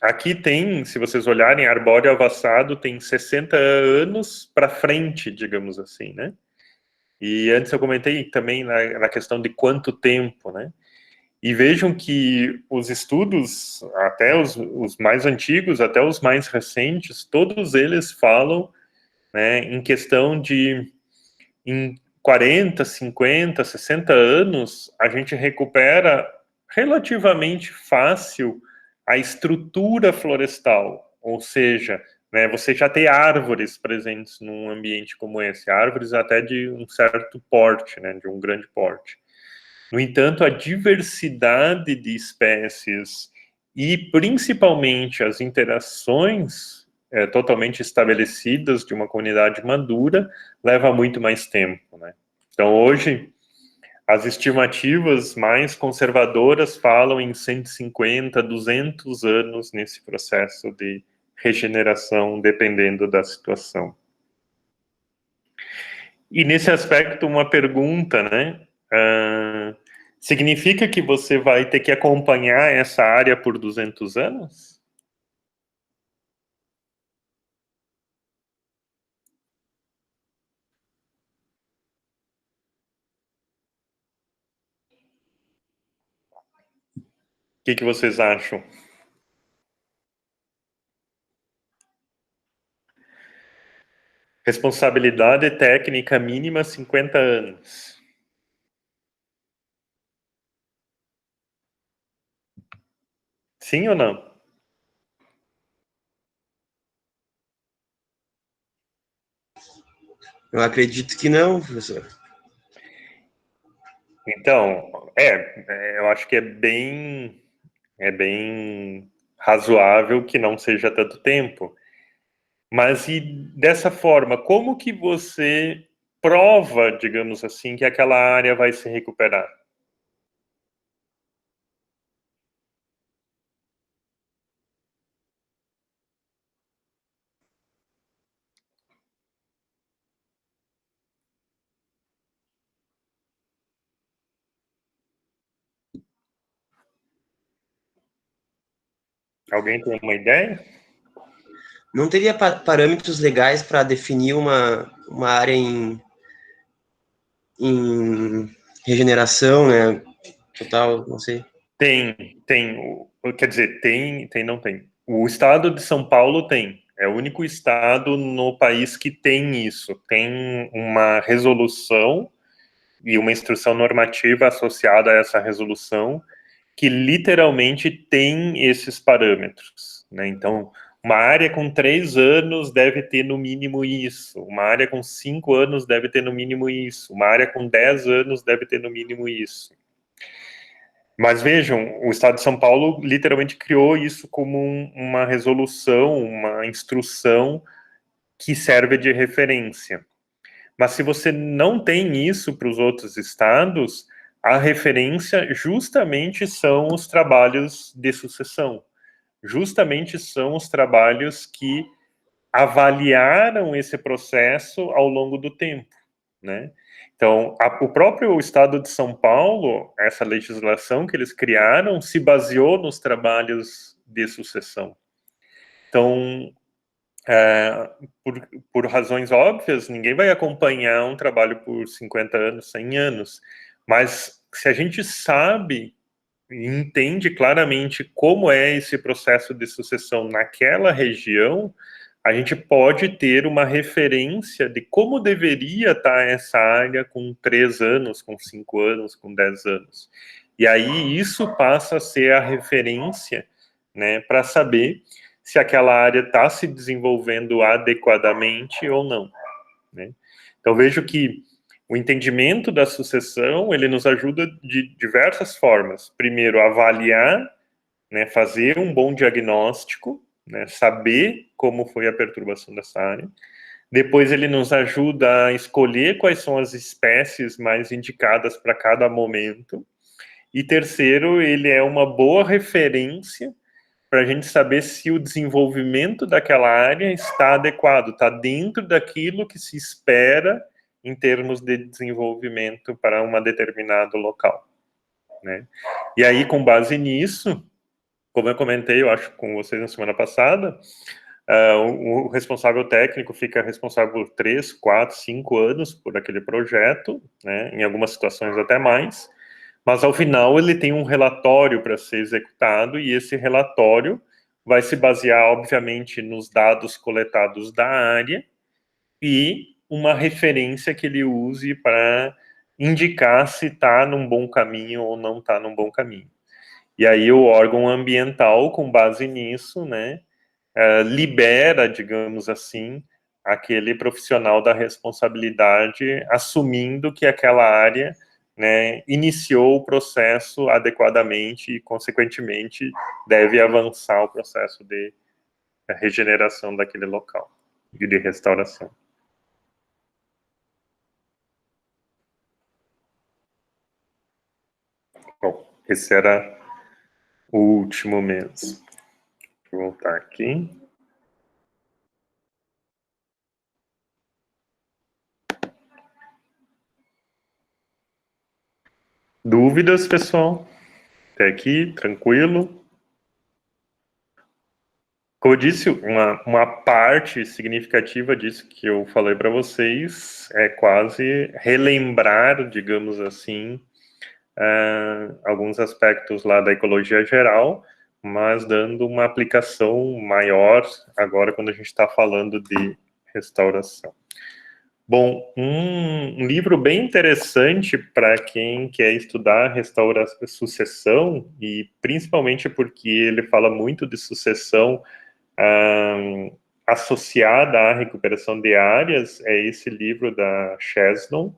Aqui tem, se vocês olharem, arbóreo avassado tem 60 anos para frente, digamos assim, né? E antes eu comentei também na questão de quanto tempo, né? E vejam que os estudos, até os mais antigos, até os mais recentes, todos eles falam, né, em questão de em 40, 50, 60 anos, a gente recupera relativamente fácil a estrutura florestal, ou seja, né, você já tem árvores presentes num ambiente como esse, árvores até de um certo porte, né, de um grande porte. No entanto, a diversidade de espécies e principalmente as interações totalmente estabelecidas de uma comunidade madura leva muito mais tempo, né? Então, hoje, as estimativas mais conservadoras falam em 150, 200 anos nesse processo de regeneração, dependendo da situação. E nesse aspecto, uma pergunta, né? Significa que você vai ter que acompanhar essa área por 200 anos? O que vocês acham? Responsabilidade técnica mínima 50 anos. Sim ou não? Eu acredito que não, professor. Então, eu acho que é bem razoável que não seja tanto tempo. Mas e dessa forma, como que você prova, digamos assim, que aquela área vai se recuperar? Alguém tem uma ideia? Não teria parâmetros legais para definir uma área em regeneração, né? Total, não sei. Quer dizer, não tem. O estado de São Paulo tem. É o único estado no país que tem isso. Tem uma resolução e uma instrução normativa associada a essa resolução, que literalmente tem esses parâmetros, né? Então, uma área com 3 anos deve ter no mínimo isso, uma área com 5 anos deve ter no mínimo isso, uma área com 10 anos deve ter no mínimo isso. Mas vejam, o Estado de São Paulo literalmente criou isso como uma resolução, uma instrução que serve de referência. Mas se você não tem isso para os outros estados, a referência justamente são os trabalhos de sucessão. Justamente são os trabalhos que avaliaram esse processo ao longo do tempo, né? Então, o próprio Estado de São Paulo, essa legislação que eles criaram, se baseou nos trabalhos de sucessão. Então, por razões óbvias, ninguém vai acompanhar um trabalho por 50 anos, 100 anos, mas se a gente sabe e entende claramente como é esse processo de sucessão naquela região, a gente pode ter uma referência de como deveria estar essa área com 3 anos, com 5 anos, com 10 anos. E aí isso passa a ser a referência, né, para saber se aquela área está se desenvolvendo adequadamente ou não, né? Então vejo que o entendimento da sucessão, ele nos ajuda de diversas formas. Primeiro, avaliar, né, fazer um bom diagnóstico, né, saber como foi a perturbação dessa área. Depois ele nos ajuda a escolher quais são as espécies mais indicadas para cada momento. E terceiro, ele é uma boa referência para a gente saber se o desenvolvimento daquela área está adequado, está dentro daquilo que se espera em termos de desenvolvimento para um determinado local, né? E aí, com base nisso, como eu comentei, eu acho, com vocês na semana passada, o responsável técnico fica responsável por 3, 4, 5 anos por aquele projeto, né, em algumas situações até mais, mas ao final ele tem um relatório para ser executado, e esse relatório vai se basear, obviamente, nos dados coletados da área e uma referência que ele use para indicar se está num bom caminho ou não está num bom caminho. E aí o órgão ambiental, com base nisso, né, libera, digamos assim, aquele profissional da responsabilidade, assumindo que aquela área, né, iniciou o processo adequadamente e, consequentemente, deve avançar o processo de regeneração daquele local e de restauração. Bom, esse era o último mês. Vou voltar aqui. Dúvidas, pessoal? Até aqui, tranquilo? Como eu disse, uma parte significativa disso que eu falei para vocês é quase relembrar, digamos assim, alguns aspectos lá da ecologia geral, mas dando uma aplicação maior agora quando a gente está falando de restauração. Bom, um livro bem interessante para quem quer estudar sucessão, e principalmente porque ele fala muito de sucessão associada à recuperação de áreas, é esse livro da Chesnon,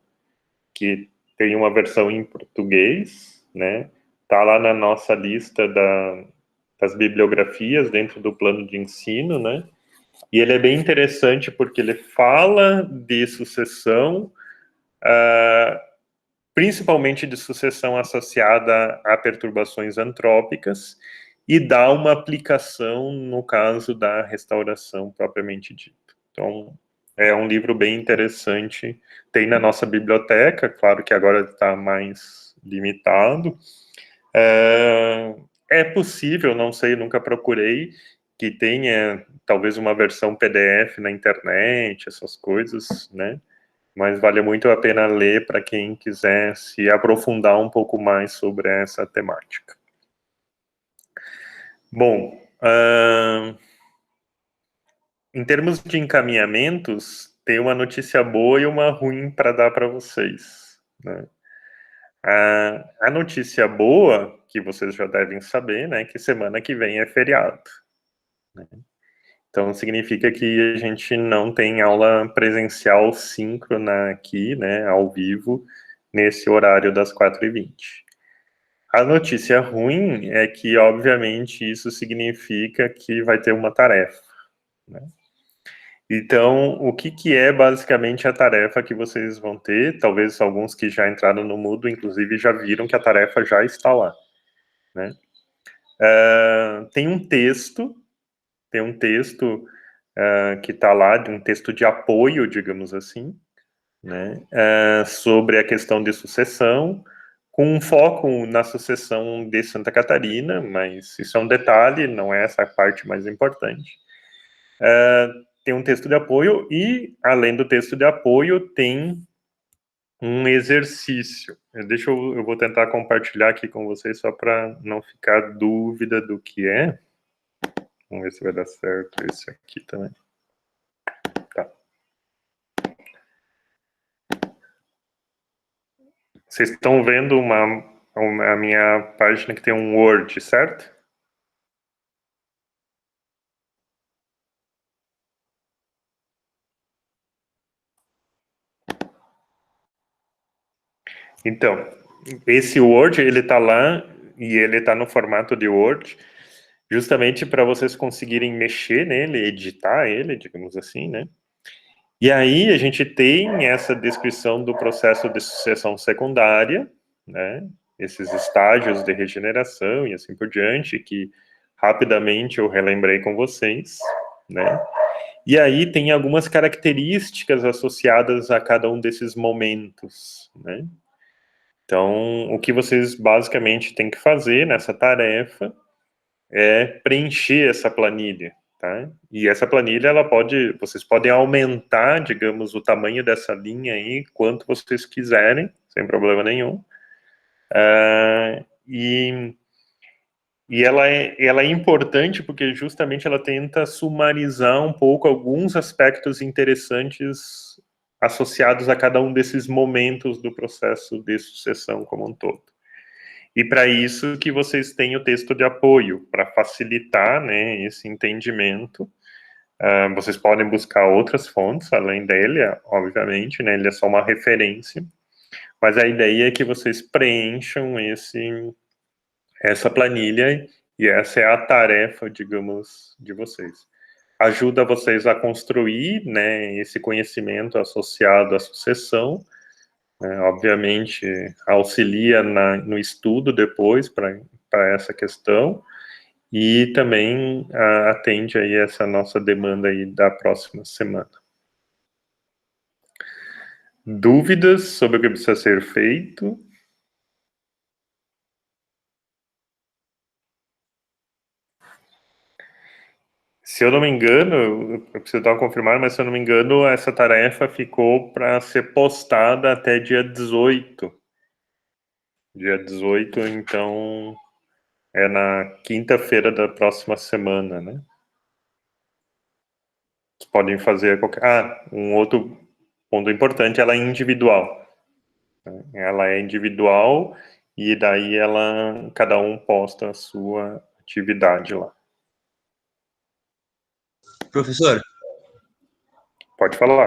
que tem uma versão em português, né? Está lá na nossa lista das bibliografias dentro do plano de ensino, né? E ele é bem interessante porque ele fala de sucessão, principalmente de sucessão associada a perturbações antrópicas, e dá uma aplicação no caso da restauração propriamente dita. Então, é um livro bem interessante, tem na nossa biblioteca, claro que agora está mais limitado. É possível, não sei, nunca procurei, que tenha talvez uma versão PDF na internet, essas coisas, né? Mas vale muito a pena ler para quem quiser se aprofundar um pouco mais sobre essa temática. Bom, em termos de encaminhamentos, tem uma notícia boa e uma ruim para dar para vocês, né? A notícia boa, que vocês já devem saber, né, que semana que vem é feriado, né? Então, significa que a gente não tem aula presencial síncrona aqui, né, ao vivo, nesse horário das 4h20. A notícia ruim é que, obviamente, isso significa que vai ter uma tarefa, né? Então, o que é basicamente a tarefa que vocês vão ter? Talvez alguns que já entraram no Moodle, inclusive, já viram que a tarefa já está lá, né? Tem um texto que está lá, um texto de apoio, digamos assim, né, sobre a questão de sucessão, com um foco na sucessão de Santa Catarina, mas isso é um detalhe, não é essa a parte mais importante. Tem um texto de apoio e, além do texto de apoio, tem um exercício. Eu vou tentar compartilhar aqui com vocês só para não ficar dúvida do que é. Vamos ver se vai dar certo esse aqui também. Tá. Vocês estão vendo a minha página que tem um Word, certo? Então, esse Word, ele está lá e ele está no formato de Word, justamente para vocês conseguirem mexer nele, editar ele, digamos assim, né? E aí a gente tem essa descrição do processo de sucessão secundária, né? Esses estágios de regeneração e assim por diante, que rapidamente eu relembrei com vocês, né? E aí tem algumas características associadas a cada um desses momentos, né? Então, o que vocês basicamente têm que fazer nessa tarefa é preencher essa planilha, tá? E essa planilha, vocês podem aumentar, digamos, o tamanho dessa linha aí, quanto vocês quiserem, sem problema nenhum. E ela é importante porque justamente ela tenta sumarizar um pouco alguns aspectos interessantes associados a cada um desses momentos do processo de sucessão como um todo. E para isso que vocês têm o texto de apoio, para facilitar, né, esse entendimento. Vocês podem buscar outras fontes, além dele, obviamente, né, ele é só uma referência, mas a ideia é que vocês preencham essa planilha, e essa é a tarefa, digamos, de vocês. Ajuda vocês a construir, né, esse conhecimento associado à sucessão, obviamente auxilia no estudo depois para essa questão, e também atende aí essa nossa demanda aí da próxima semana. Dúvidas sobre o que precisa ser feito? Se eu não me engano, eu preciso dar uma confirmada, mas se eu não me engano, essa tarefa ficou para ser postada até dia 18. Dia 18, então, é na quinta-feira da próxima semana, né? Vocês podem fazer qualquer... um outro ponto importante, ela é individual. Ela é individual e daí cada um posta a sua atividade lá. Professor? Pode falar.